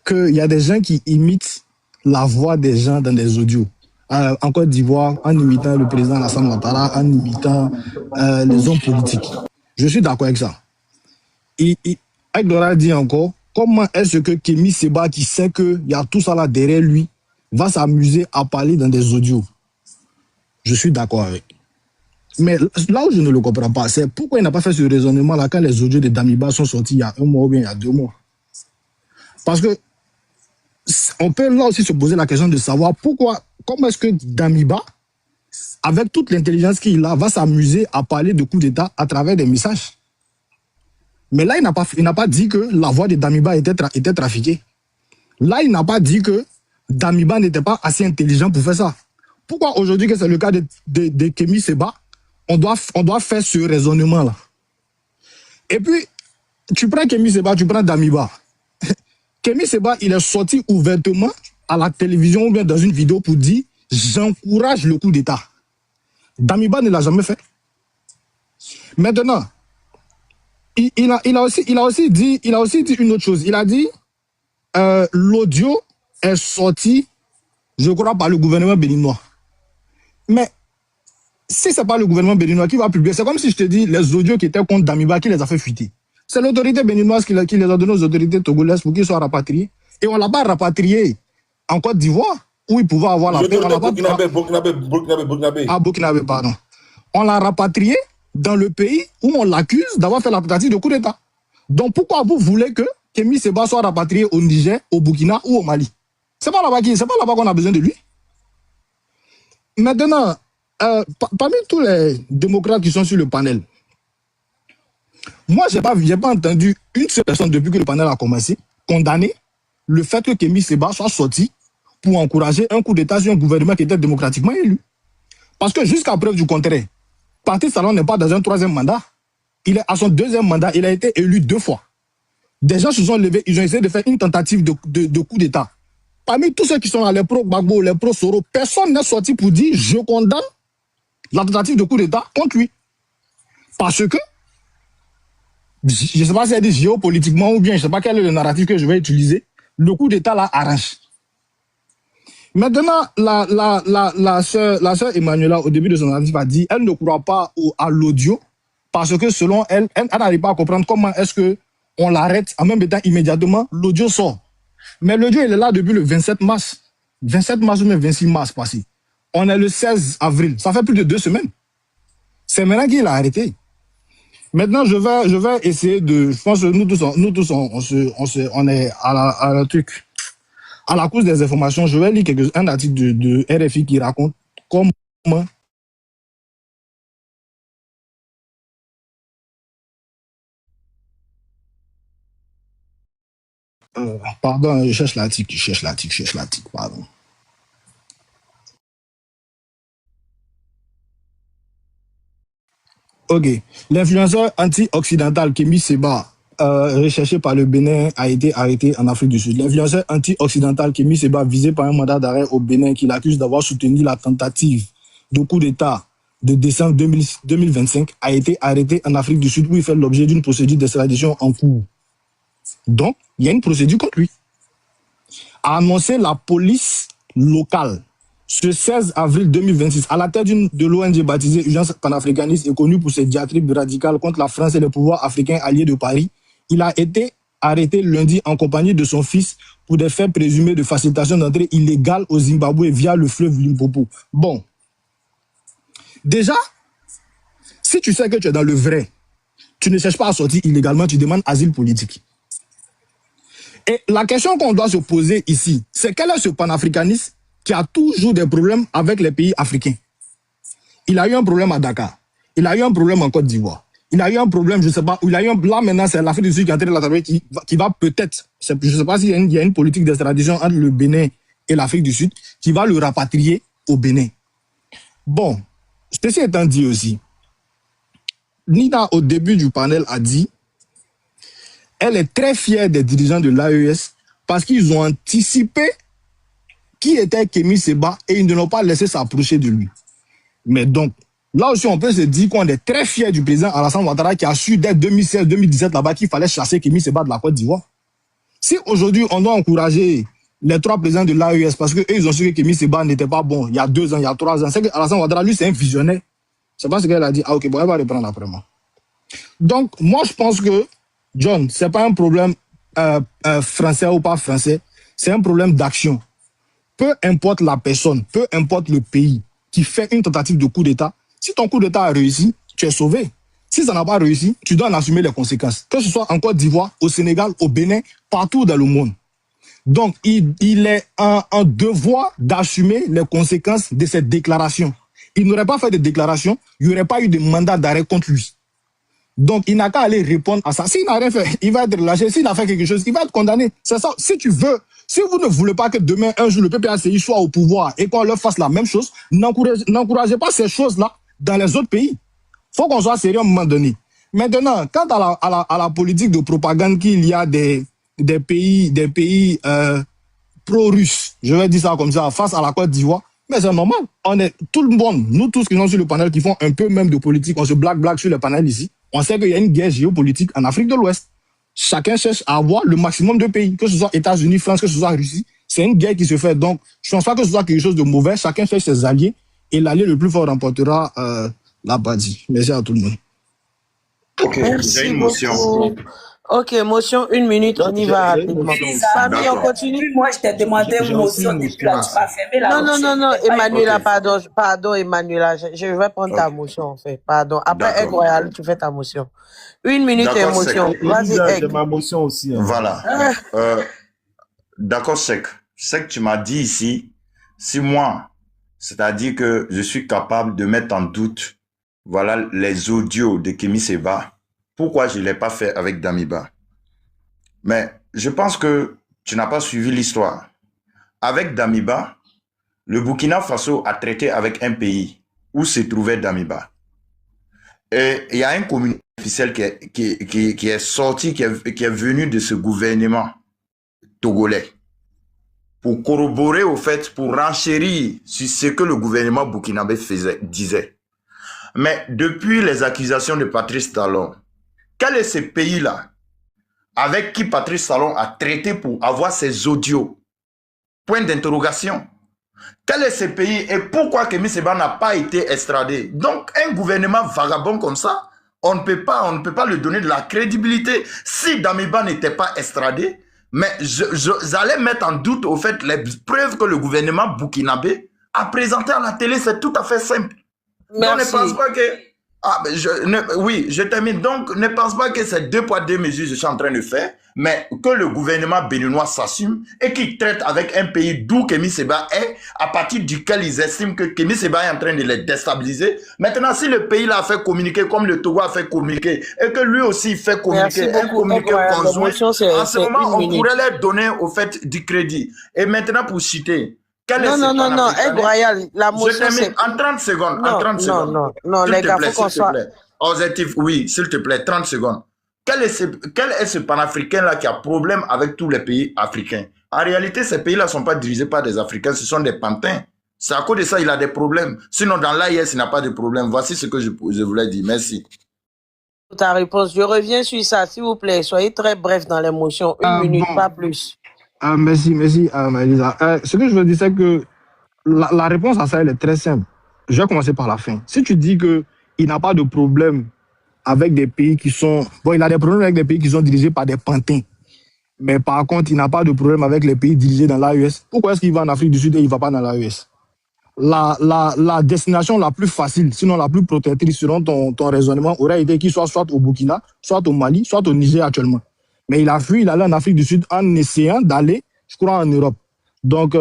Speaker 10: qu'il y a des gens qui imitent la voix des gens dans des audios. En Côte d'Ivoire, en imitant le président Alassane Ouattara, en imitant les hommes politiques. Je suis d'accord avec ça. Aigle Royal dit encore, comment est-ce que Kémy Séba, qui sait qu'il y a tout ça là derrière lui, va s'amuser à parler dans des audios? Je suis d'accord avec. Mais là où je ne le comprends pas, c'est pourquoi il n'a pas fait ce raisonnement-là quand les audios de Damiba sont sortis il y a 1 mois ou bien il y a 2 mois. Parce que on peut là aussi se poser la question de savoir comment est-ce que Damiba, avec toute l'intelligence qu'il a, va s'amuser à parler de coup d'État à travers des messages. Mais là, il n'a pas dit que la voix de Damiba était trafiquée. Là, il n'a pas dit que Damiba n'était pas assez intelligent pour faire ça. Pourquoi aujourd'hui que c'est le cas de Kémy Séba, on doit faire ce raisonnement-là? Et puis, tu prends Kémy Séba, tu prends Damiba. Kémy Séba, il est sorti ouvertement à la télévision ou bien dans une vidéo pour dire « J'encourage le coup d'État ». Damiba ne l'a jamais fait. Maintenant, il a aussi dit une autre chose. Il a dit l'audio est sorti, je crois, par le gouvernement béninois. Mais si ce n'est pas le gouvernement béninois qui va publier, c'est comme si je te dis les audios qui étaient contre Damiba, qui les a fait fuiter. C'est l'autorité béninoise qui les a donnés aux autorités togolaises pour qu'ils soient rapatriés. Et on ne l'a pas rapatrié en Côte d'Ivoire, où ils pouvaient avoir la paix. Burkinabé. Ah, Burkinabé, pardon. On l'a rapatrié dans le pays où on l'accuse d'avoir fait la tentative de coup d'État. Donc pourquoi vous voulez que Kémy Séba soit rapatrié au Niger, au Burkina ou au Mali? C'est pas là-bas qu'on a besoin de lui. Maintenant, parmi tous les démocrates qui sont sur le panel, moi, j'ai pas entendu une seule personne depuis que le panel a commencé condamner le fait que Kémy Séba soit sorti pour encourager un coup d'État sur un gouvernement qui était démocratiquement élu. Parce que jusqu'à preuve du contraire, Patrice Talon n'est pas dans un 3e mandat. Il est à son 2e mandat, il a été élu 2 fois. Des gens se sont levés, ils ont essayé de faire une tentative de coup d'État. Parmi tous ceux qui sont là, les pro-Gbagbo, les pro-Soro, personne n'est sorti pour dire « je condamne la tentative de coup d'État contre lui ». Parce que, je ne sais pas si elle dit géopolitiquement ou bien je ne sais pas quel est le narratif que je vais utiliser, le coup d'État là arrange. Maintenant, la sœur Emmanuela, au début de son narratif, a dit elle ne croit pas à l'audio parce que selon elle, elle n'arrive pas à comprendre comment est-ce qu'on l'arrête en même temps immédiatement, l'audio sort. Mais l'audio, il est là depuis le 27 mars. 27 mars ou même 26 mars passé. On est le 16 avril. Ça fait plus de 2 semaines. C'est maintenant qu'il a arrêté. Maintenant, je vais essayer de... Je pense que nous tous, on est à la truc, à la course des informations. Je vais lire un article de RFI qui raconte comment... pardon, je cherche l'article, pardon. Ok. L'influenceur anti-occidental Kémy Séba, recherché par le Bénin, a été arrêté en Afrique du Sud. L'influenceur anti-occidental Kémy Séba, visé par un mandat d'arrêt au Bénin, qui l'accuse d'avoir soutenu la tentative de coup d'État de décembre 2025, a été arrêté en Afrique du Sud, où il fait l'objet d'une procédure d'extradition en cours. Donc, il y a une procédure contre lui. A annoncé la police locale ce 16 avril 2026, à la tête de l'ONG baptisée Urgence panafricaniste et connue pour ses diatribes radicales contre la France et les pouvoirs africains alliés de Paris, il a été arrêté lundi en compagnie de son fils pour des faits présumés de facilitation d'entrée illégale au Zimbabwe via le fleuve Limpopo. Bon. Déjà, si tu sais que tu es dans le vrai, tu ne cherches pas à sortir illégalement, tu demandes asile politique. Et la question qu'on doit se poser ici, c'est quel est ce panafricaniste qui a toujours des problèmes avec les pays africains? Il a eu un problème à Dakar. Il a eu un problème en Côte d'Ivoire. Il a eu un problème, je ne sais pas, là maintenant c'est l'Afrique du Sud qui est en train de la travailler, qui va peut-être, je ne sais pas s'il y a une politique d'extradition entre le Bénin et l'Afrique du Sud, qui va le rapatrier au Bénin. Bon, ceci étant dit aussi, Nina au début du panel a dit, elle est très fière des dirigeants de l'AES parce qu'ils ont anticipé qui était Kémy Séba et ils ne l'ont pas laissé s'approcher de lui. Mais donc, là aussi, on peut se dire qu'on est très fiers du président Alassane Ouattara qui a su dès 2016-2017 là-bas qu'il fallait chasser Kémy Séba de la Côte d'Ivoire. Si aujourd'hui, on doit encourager les 3 présidents de l'AES parce qu'eux, ils ont su que Kémy Séba n'était pas bon il y a 2 ans, il y a 3 ans, c'est que Alassane Ouattara, lui, c'est un visionnaire. C'est pas ce qu'elle a dit. Ah, ok, bon, elle va reprendre après moi. Donc, moi, je pense que, John, c'est pas un problème français ou pas français, c'est un problème d'action. Peu importe la personne, peu importe le pays qui fait une tentative de coup d'État, si ton coup d'État a réussi, tu es sauvé. Si ça n'a pas réussi, tu dois en assumer les conséquences. Que ce soit en Côte d'Ivoire, au Sénégal, au Bénin, partout dans le monde. Donc, il est en devoir d'assumer les conséquences de cette déclaration. Il n'aurait pas fait de déclaration, il n'y aurait pas eu de mandat d'arrêt contre lui. Donc, il n'a qu'à aller répondre à ça. S'il n'a rien fait, il va être relâché. S'il a fait quelque chose, il va être condamné. C'est ça. Si tu veux, si vous ne voulez pas que demain, un jour, le PPACI soit au pouvoir et qu'on leur fasse la même chose, n'encouragez pas ces choses-là dans les autres pays. Il faut qu'on soit sérieux à un moment donné. Maintenant, quant à la politique de propagande qu'il y a des pays pro-russes, je vais dire ça comme ça, face à la Côte d'Ivoire, mais c'est normal. On est tout le monde, nous tous qui sommes sur le panel, qui font un peu même de politique, on se blague sur le panel ici. On sait qu'il y a une guerre géopolitique en Afrique de l'Ouest. Chacun cherche à avoir le maximum de pays, que ce soit États-Unis, France, que ce soit Russie. C'est une guerre qui se fait. Donc, je ne pense pas que ce soit quelque chose de mauvais. Chacun cherche ses alliés et l'allié le plus fort remportera la bataille. Merci à tout le monde.
Speaker 11: Ok, j'ai une motion.
Speaker 7: Ok, motion, 1 minute, on y va rapidement. Famille, on continue.
Speaker 1: Moi, je t'ai demandé une motion depuis là, tu vas fermer la motion.
Speaker 7: Non, Emmanuela, pardon, Emmanuela, je vais prendre ta motion, en fait, pardon. Après, Egg Royal, tu fais ta motion. 1 minute et motion. Vas-y, Egg.
Speaker 6: C'est ma motion aussi. Hein.
Speaker 11: Voilà. D'accord, Sek. Sek, tu m'as dit ici, si moi, c'est-à-dire que je suis capable de mettre en doute, voilà, les audios de Kémy Séba, pourquoi je ne l'ai pas fait avec Damiba? Mais je pense que tu n'as pas suivi l'histoire. Avec Damiba, le Burkina Faso a traité avec un pays où se trouvait Damiba. Et il y a un communiqué officiel qui est sorti, qui est venu de ce gouvernement togolais pour corroborer au fait, pour renchérir sur ce que le gouvernement burkinabé disait. Mais depuis les accusations de Patrice Talon, quel est ce pays-là avec qui Patrice Talon a traité pour avoir ses audios? Point d'interrogation. Quel est ce pays et pourquoi Kémy Séba n'a pas été extradé? Donc, un gouvernement vagabond comme ça, on ne peut pas lui donner de la crédibilité. Si Damiba n'était pas extradé, mais j'allais mettre en doute au fait les preuves que le gouvernement burkinabé a présentées à la télé, c'est tout à fait simple.
Speaker 7: Merci.
Speaker 11: On ne pense pas que... Ah, mais oui, je termine. Donc, ne pense pas que c'est deux poids, deux mesures que je suis en train de faire, mais que le gouvernement béninois s'assume et qu'il traite avec un pays d'où Kémy Séba est, à partir duquel ils estiment que Kémy Séba est en train de les déstabiliser. Maintenant, si le pays l'a fait communiquer comme le Togo a fait communiquer, et que lui aussi fait communiquer, un communiqué conjoint, en ce moment, on pourrait leur donner au fait du crédit. Et maintenant, pour citer,
Speaker 7: non, Aigle Royal, la motion,
Speaker 11: je termine en 30 secondes.
Speaker 7: Non,
Speaker 11: en 30 secondes.
Speaker 7: non, les gars, faut qu'on soit...
Speaker 11: Objectif, oui, s'il te plaît, 30 secondes. Quel est ce panafricain-là qui a problème avec tous les pays africains? En réalité, ces pays-là ne sont pas dirigés par des Africains, ce sont des pantins. C'est à cause de ça qu'il a des problèmes. Sinon, dans l'AIS, il n'a pas de problème. Voici ce que je voulais dire. Merci.
Speaker 7: Ta réponse, je reviens sur ça, s'il vous plaît. Soyez très bref dans les motions. Une minute, pas plus.
Speaker 10: Merci, Elisa. Ce que je veux dire, c'est que la réponse à ça, elle est très simple. Je vais commencer par la fin. Si tu dis qu'il n'a pas de problème avec des pays qui sont... Bon, il a des problèmes avec des pays qui sont dirigés par des pantins. Mais par contre, il n'a pas de problème avec les pays dirigés dans l'AES. Pourquoi est-ce qu'il va en Afrique du Sud et il ne va pas dans l'AES? La destination la plus facile, sinon la plus protectrice selon ton raisonnement, aurait été qu'il soit au Burkina, soit au Mali, soit au Niger actuellement. Mais il a fui, il allait en Afrique du Sud en essayant d'aller, je crois, en Europe. Donc,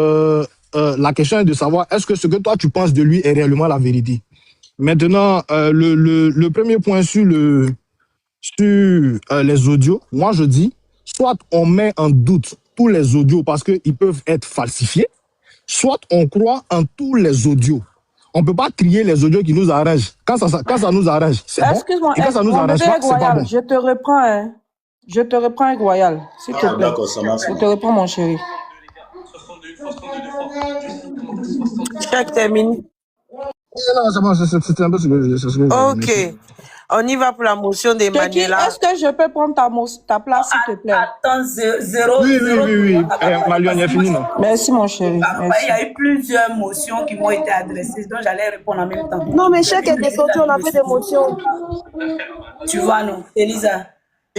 Speaker 10: la question est de savoir, est-ce que ce que toi tu penses de lui est réellement la vérité? Maintenant, le premier point sur les audios, moi je dis, soit on met en doute tous les audios parce qu'ils peuvent être falsifiés, soit on croit en tous les audios. On ne peut pas trier les audios qui nous arrangent. Quand ça nous arrange, c'est bon.
Speaker 3: Excuse-moi,
Speaker 10: Et quand ça nous arrange pas, c'est pas bon.
Speaker 3: je te reprends, hein. Je te reprends, Royal, s'il te plaît.
Speaker 11: D'accord, ça marche.
Speaker 3: Je te reprends, mon chéri.
Speaker 7: Chaque termine.
Speaker 10: Non, c'est bon, c'est un peu ce que je
Speaker 7: Ok. On y va pour la motion d'Emmanuela.
Speaker 3: Est-ce que je peux prendre ta place, s'il te plaît?
Speaker 1: Attends, zéro.
Speaker 10: Oui. Malion, il a fini, non?
Speaker 3: Merci, mon chéri. Merci.
Speaker 1: Il y a eu plusieurs motions qui m'ont été adressées, donc j'allais répondre en même temps.
Speaker 5: Non, mais chaque descendu, on a fait des motions.
Speaker 1: Tu vois, non, Elisa.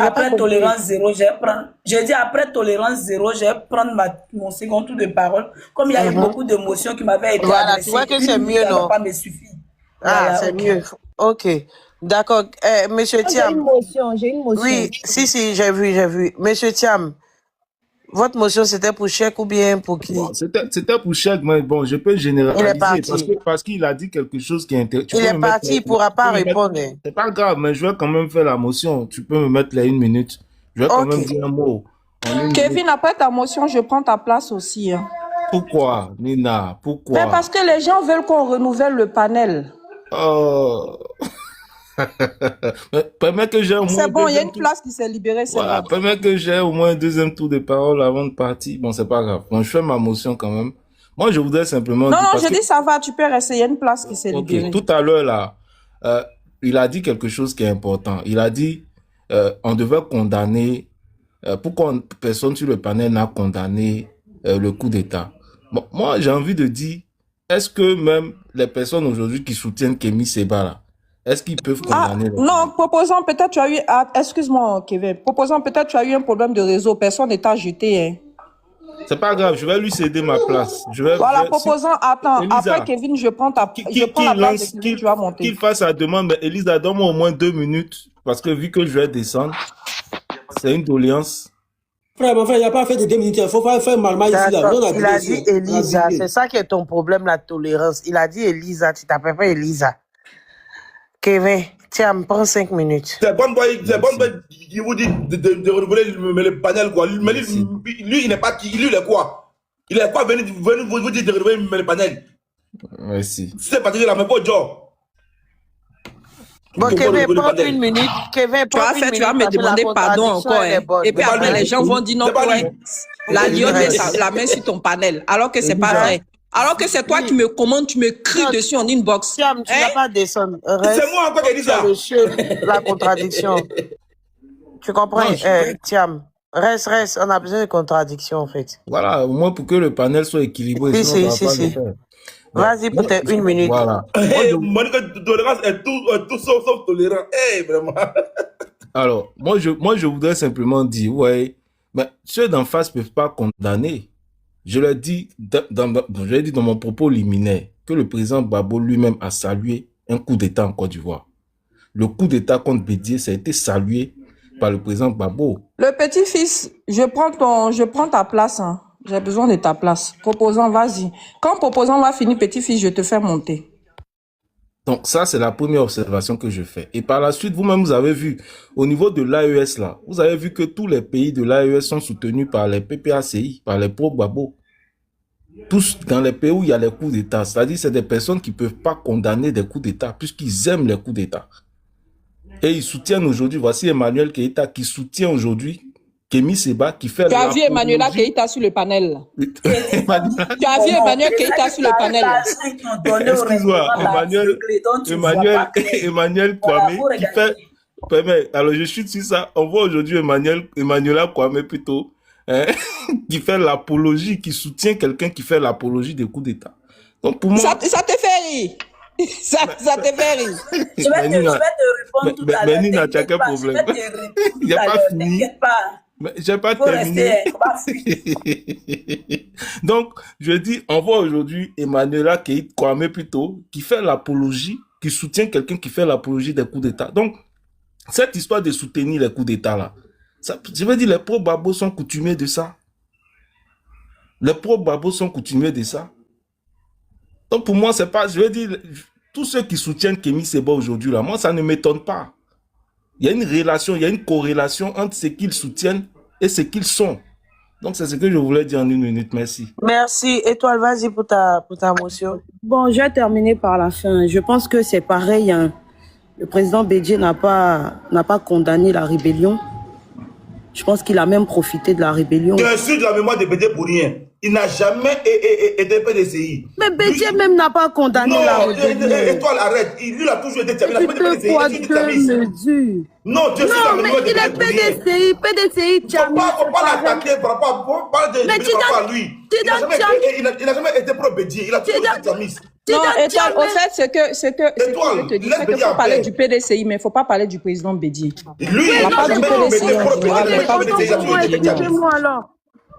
Speaker 1: Après tolérance zéro, je dis après tolérance zéro, je vais prendre mon second tour de parole. Comme il y a eu beaucoup de motions qui m'avaient été adressées.
Speaker 7: Tu vois que c'est mieux, non?
Speaker 1: Ça va pas me suffire.
Speaker 7: Ah, c'est mieux. Ok. D'accord. Monsieur Thiam.
Speaker 5: J'ai une motion.
Speaker 7: Oui, si, j'ai vu. Monsieur Thiam, votre motion, c'était pour Cheikh ou bien pour qui?
Speaker 6: Bon, c'était pour Cheikh, mais bon, je peux généraliser.
Speaker 7: Il est parti.
Speaker 6: Parce qu'il a dit quelque chose qui est intéressant.
Speaker 7: Il est parti, il ne pourra pas répondre.
Speaker 6: C'est pas grave, mais je vais quand même faire la motion. Tu peux me mettre là 1 minute. Je vais quand même dire un mot.
Speaker 3: Kevin, après ta motion, je prends ta place aussi. Hein.
Speaker 6: Pourquoi, Nina? Pourquoi?
Speaker 3: Mais parce que les gens veulent qu'on renouvelle le panel.
Speaker 6: Permets que j'ai au moins.
Speaker 3: C'est bon, il y a une place qui s'est libérée.
Speaker 6: Voilà, permets que j'ai au moins un deuxième tour de parole avant de partir. Bon, c'est pas grave. Bon, je fais ma motion quand même. Moi, je voudrais simplement.
Speaker 3: Non, je dis ça va, tu peux rester. Il y a une place qui s'est libérée.
Speaker 6: Tout à l'heure, là, il a dit quelque chose qui est important. Il a dit on devait condamner. Pourquoi personne sur le panel n'a condamné le coup d'État? Bon, moi, j'ai envie de dire, est-ce que même les personnes aujourd'hui qui soutiennent Kémy Séba, là, est-ce qu'ils peuvent condamner
Speaker 3: non, proposant peut-être tu as eu... excuse-moi, Kevin. Proposant peut-être tu as eu un problème de réseau. Personne n'est jeté. Hein.
Speaker 6: C'est pas grave, je vais lui céder ma place.
Speaker 3: Proposant, attends, Elisa, après Kevin, je prends la place de Kevin, tu vas monter.
Speaker 6: Qu'il fasse sa demande, mais Elisa, donne-moi au moins 2 minutes, parce que vu que je vais descendre, c'est une doléance.
Speaker 12: Frère, il n'y a pas fait de 2 minutes, il faut pas faire marmaille ici. Là.
Speaker 7: Il a dit Elisa, c'est ça qui est ton problème, la tolérance. Il a dit Elisa, tu t'appelles pas Elisa. Kevin, tiens, prends 5 minutes.
Speaker 2: C'est bon boy qui vous dit de renouveler le panel, quoi. Mais lui, il n'est pas qui, lui, il est quoi? Il est quoi venir vous dire de renouveler le panel?
Speaker 6: Merci.
Speaker 2: C'est pas dire la même job.
Speaker 7: Bon, Kevin, prends 1 minute. Kevin, prends 1 minute.
Speaker 3: Tu vas me demander pardon encore. Et puis après, les gens vont dire non, la lionne met la main sur ton panel. Alors que c'est pas vrai. Alors que c'est toi qui me commandes, tu me cries dessus en inbox.
Speaker 7: Tiam, tu vas pas descendre.
Speaker 2: C'est moi encore qui dis ça.
Speaker 7: La contradiction. Tu comprends? Tiam, reste. On a besoin de contradiction, en fait.
Speaker 6: Voilà, au moins pour que le panel soit équilibré.
Speaker 7: Si. Vas-y, peut-être 1 minute.
Speaker 6: Voilà.
Speaker 2: Monica, tolérance est tout sauf tolérant. Vraiment.
Speaker 6: Alors, moi, je voudrais simplement dire, ouais, mais ceux d'en face ne peuvent pas condamner. Je l'ai dit dans mon propos liminaire que le président Gbagbo lui-même a salué un coup d'État en Côte d'Ivoire. le coup d'État contre Bédié, ça a été salué par le président Gbagbo.
Speaker 3: Le petit-fils, je prends ta place, hein. J'ai besoin de ta place. Proposant, vas-y. Quand proposant va finir, petit-fils, je te fais monter.
Speaker 6: Donc ça, c'est la première observation que je fais. Et par la suite, vous-même, vous avez vu, au niveau de l'AES, là, vous avez vu que tous les pays de l'AES sont soutenus par les PPACI, par les pro-Gbagbo. Tous dans les pays où il y a les coups d'État. C'est-à-dire, c'est des personnes qui ne peuvent pas condamner des coups d'État, puisqu'ils aiment les coups d'État. Et ils soutiennent aujourd'hui, voici Emmanuel Keïta qui soutient aujourd'hui Kémy Séba qui fait...
Speaker 3: Tu as vu Emmanuela Keïta sur le panel. Tu as vu Emmanuel Keïta sur le panel.
Speaker 6: Excuse-moi, Emmanuel Kwame qui fait... Alors je chute sur ça. On voit aujourd'hui Emmanuela Kwame plutôt, hein, qui fait l'apologie, qui soutient quelqu'un qui fait l'apologie des coups d'État. Donc pour moi... Ça
Speaker 3: te fait rire. Ça te fait rire.
Speaker 1: Je vais te répondre tout à l'heure.
Speaker 6: Nina, tu as quel problème? Il n'y a pas fini. Mais j'ai pas terminé. Donc, je dis, on voit aujourd'hui Emmanuela Kwame plutôt, qui fait l'apologie, qui soutient quelqu'un qui fait l'apologie des coups d'État. Donc, cette histoire de soutenir les coups d'État là, ça, je veux dire, les pro-Gbagbo sont coutumiers de ça. Les pro-Gbagbo sont coutumiers de ça. Donc, pour moi, c'est pas, je veux dire, tous ceux qui soutiennent Kémy Séba aujourd'hui là, moi, ça ne m'étonne pas. Il y a une relation, il y a une corrélation entre ce qu'ils soutiennent et ce qu'ils sont. Donc, c'est ce que je voulais dire en 1 minute. Merci.
Speaker 7: Merci. Étoile, vas-y pour ta motion.
Speaker 5: Bon, je vais terminer par la fin. Je pense que c'est pareil. Hein. Le président Bédié n'a pas condamné la rébellion. Je pense qu'il a même profité de la rébellion.
Speaker 2: Tu insultes la mémoire de Bédié pour rien. Il n'a jamais été PDCI.
Speaker 5: Mais Bédié même n'a pas condamné la rébellion.
Speaker 2: Étoile, arrête. Lui, il a toujours été Tchamis. Il n'a jamais été PDCI. Non, tu insultes la mémoire de Bédié.
Speaker 5: Non, mais il est PDCI, Tchamis.
Speaker 2: Il ne faut pas l'attaquer par rapport à lui. Il n'a jamais été pro-Bédié. Il a toujours été Tchamis.
Speaker 3: Non, Étoile, au fait, c'est que je te dis, c'est qu'il faut parler du PDCI, mais il ne faut pas parler du président Bédié.
Speaker 2: Lui, il n'a pas du PDCI.
Speaker 5: Excusez-moi alors.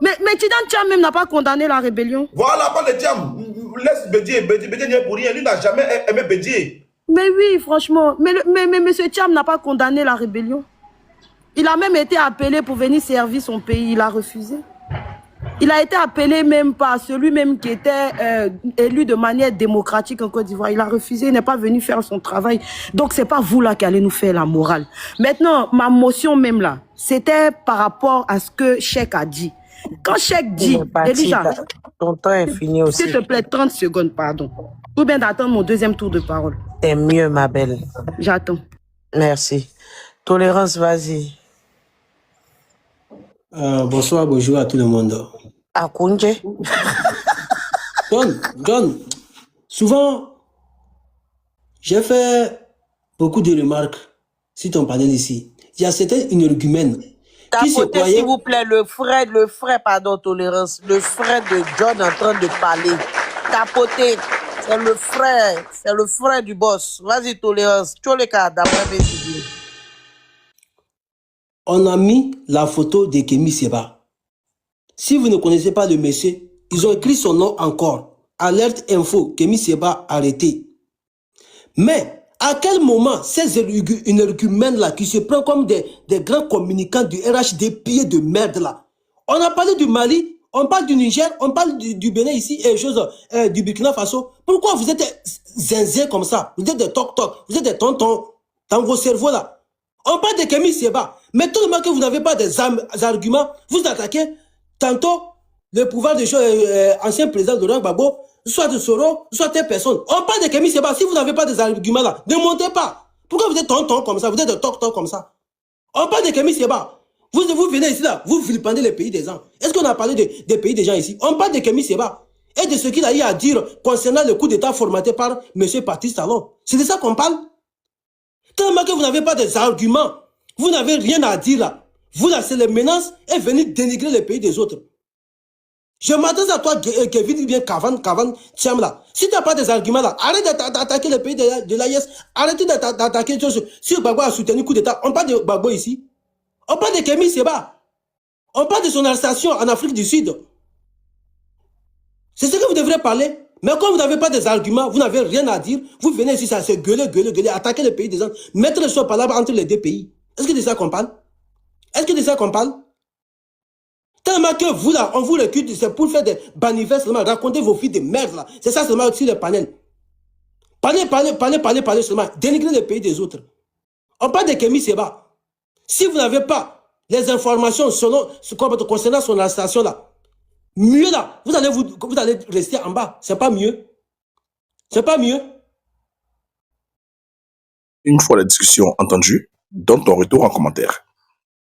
Speaker 5: Mais Tidan Tcham même n'a pas condamné la rébellion.
Speaker 2: Voilà, pas de Tcham. Laisse Bédié. Bédié n'est pour rien. Lui n'a jamais aimé Bédié.
Speaker 5: Mais oui, franchement. Mais M. Tcham n'a pas condamné la rébellion. Il a même été appelé pour venir servir son pays. Il a refusé. Il a été appelé même par celui-même qui était élu de manière démocratique en Côte d'Ivoire. Il a refusé, il n'est pas venu faire son travail. Donc, c'est pas vous là qui allez nous faire la morale. Maintenant, ma motion même là, c'était par rapport à ce que Cheikh a dit. Quand Cheikh dit, Elisa,
Speaker 7: ton temps est fini aussi.
Speaker 5: S'il te plaît, 30 secondes, pardon. Ou bien d'attendre mon deuxième tour de parole.
Speaker 7: C'est mieux, ma belle.
Speaker 5: J'attends.
Speaker 7: Merci. Tolérance, vas-y.
Speaker 12: Bonsoir, bonjour à tout le monde.
Speaker 7: Akounje.
Speaker 12: John, souvent, j'ai fait beaucoup de remarques sur ton panel ici. Il y a certains énergumènes qui se croyaient...
Speaker 7: S'il vous plaît, le frère, pardon, Tolérance, le frère de John en train de parler. Tapoter, c'est le frère du boss. Vas-y, Tolérance, tu as le cas d'après mes idées.
Speaker 12: On a mis la photo de Kémy Séba. Si vous ne connaissez pas le monsieur, ils ont écrit son nom encore. Alerte info, Kémy Séba arrêté. Mais, à quel moment ces énergumènes-là qui se prennent comme des grands communicants du RH, des pieds de merde là? On a parlé du Mali, on parle du Niger, on parle du Bénin ici et du Burkina Faso. Pourquoi vous êtes zinzin comme ça? Vous êtes des toc-toc, vous êtes des tontons dans vos cerveaux là. On parle de Kémy Séba. Mais tout le monde que vous n'avez pas des arguments, vous attaquez tantôt le pouvoir de ancien président Laurent Gbagbo, soit de Soro, soit de personne. On parle de Kémy Séba. Si vous n'avez pas des arguments là, ne montez pas. Pourquoi vous êtes tonton comme ça? Vous êtes de toc-toc comme ça. On parle de Kémy Séba. Vous venez ici là, vous vilipendez les pays des gens. Est-ce qu'on a parlé des pays des gens ici? On parle de Kémy Séba et de ce qu'il a eu à dire concernant le coup d'État formaté par M. Patrice Talon. C'est de ça qu'on parle? Tellement que vous n'avez pas des arguments, vous n'avez rien à dire là. Vous lancez les menaces et venez dénigrer les pays des autres. Je m'adresse à toi, Kevin, bien Kavan, Tiam là. Si tu n'as pas des arguments là, arrête d'attaquer les pays de l'AIS. Arrêtez d'attaquer si Gbagbo a soutenu le coup d'État. On parle de Gbagbo ici. On parle de Kémy Séba. On parle de son arrestation en Afrique du Sud. C'est ce que vous devrez parler. Mais quand vous n'avez pas des arguments, vous n'avez rien à dire, vous venez ici, ça se gueuler, attaquer le pays des gens, mettre le choix par là entre les deux pays. Est-ce que c'est ça qu'on parle? Est-ce que c'est ça qu'on parle? Tellement que vous là, on vous recrute, c'est pour faire des manifestes seulement, raconter vos filles de merde là. C'est ça seulement sur les panels. Parlez seulement, dénigrer le pays des autres. On parle de Kémy Séba. Si vous n'avez pas les informations concernant son arrestation là, mieux là, vous allez rester en bas. C'est pas mieux. C'est pas mieux.
Speaker 13: Une fois la discussion entendue, donne ton retour en commentaire.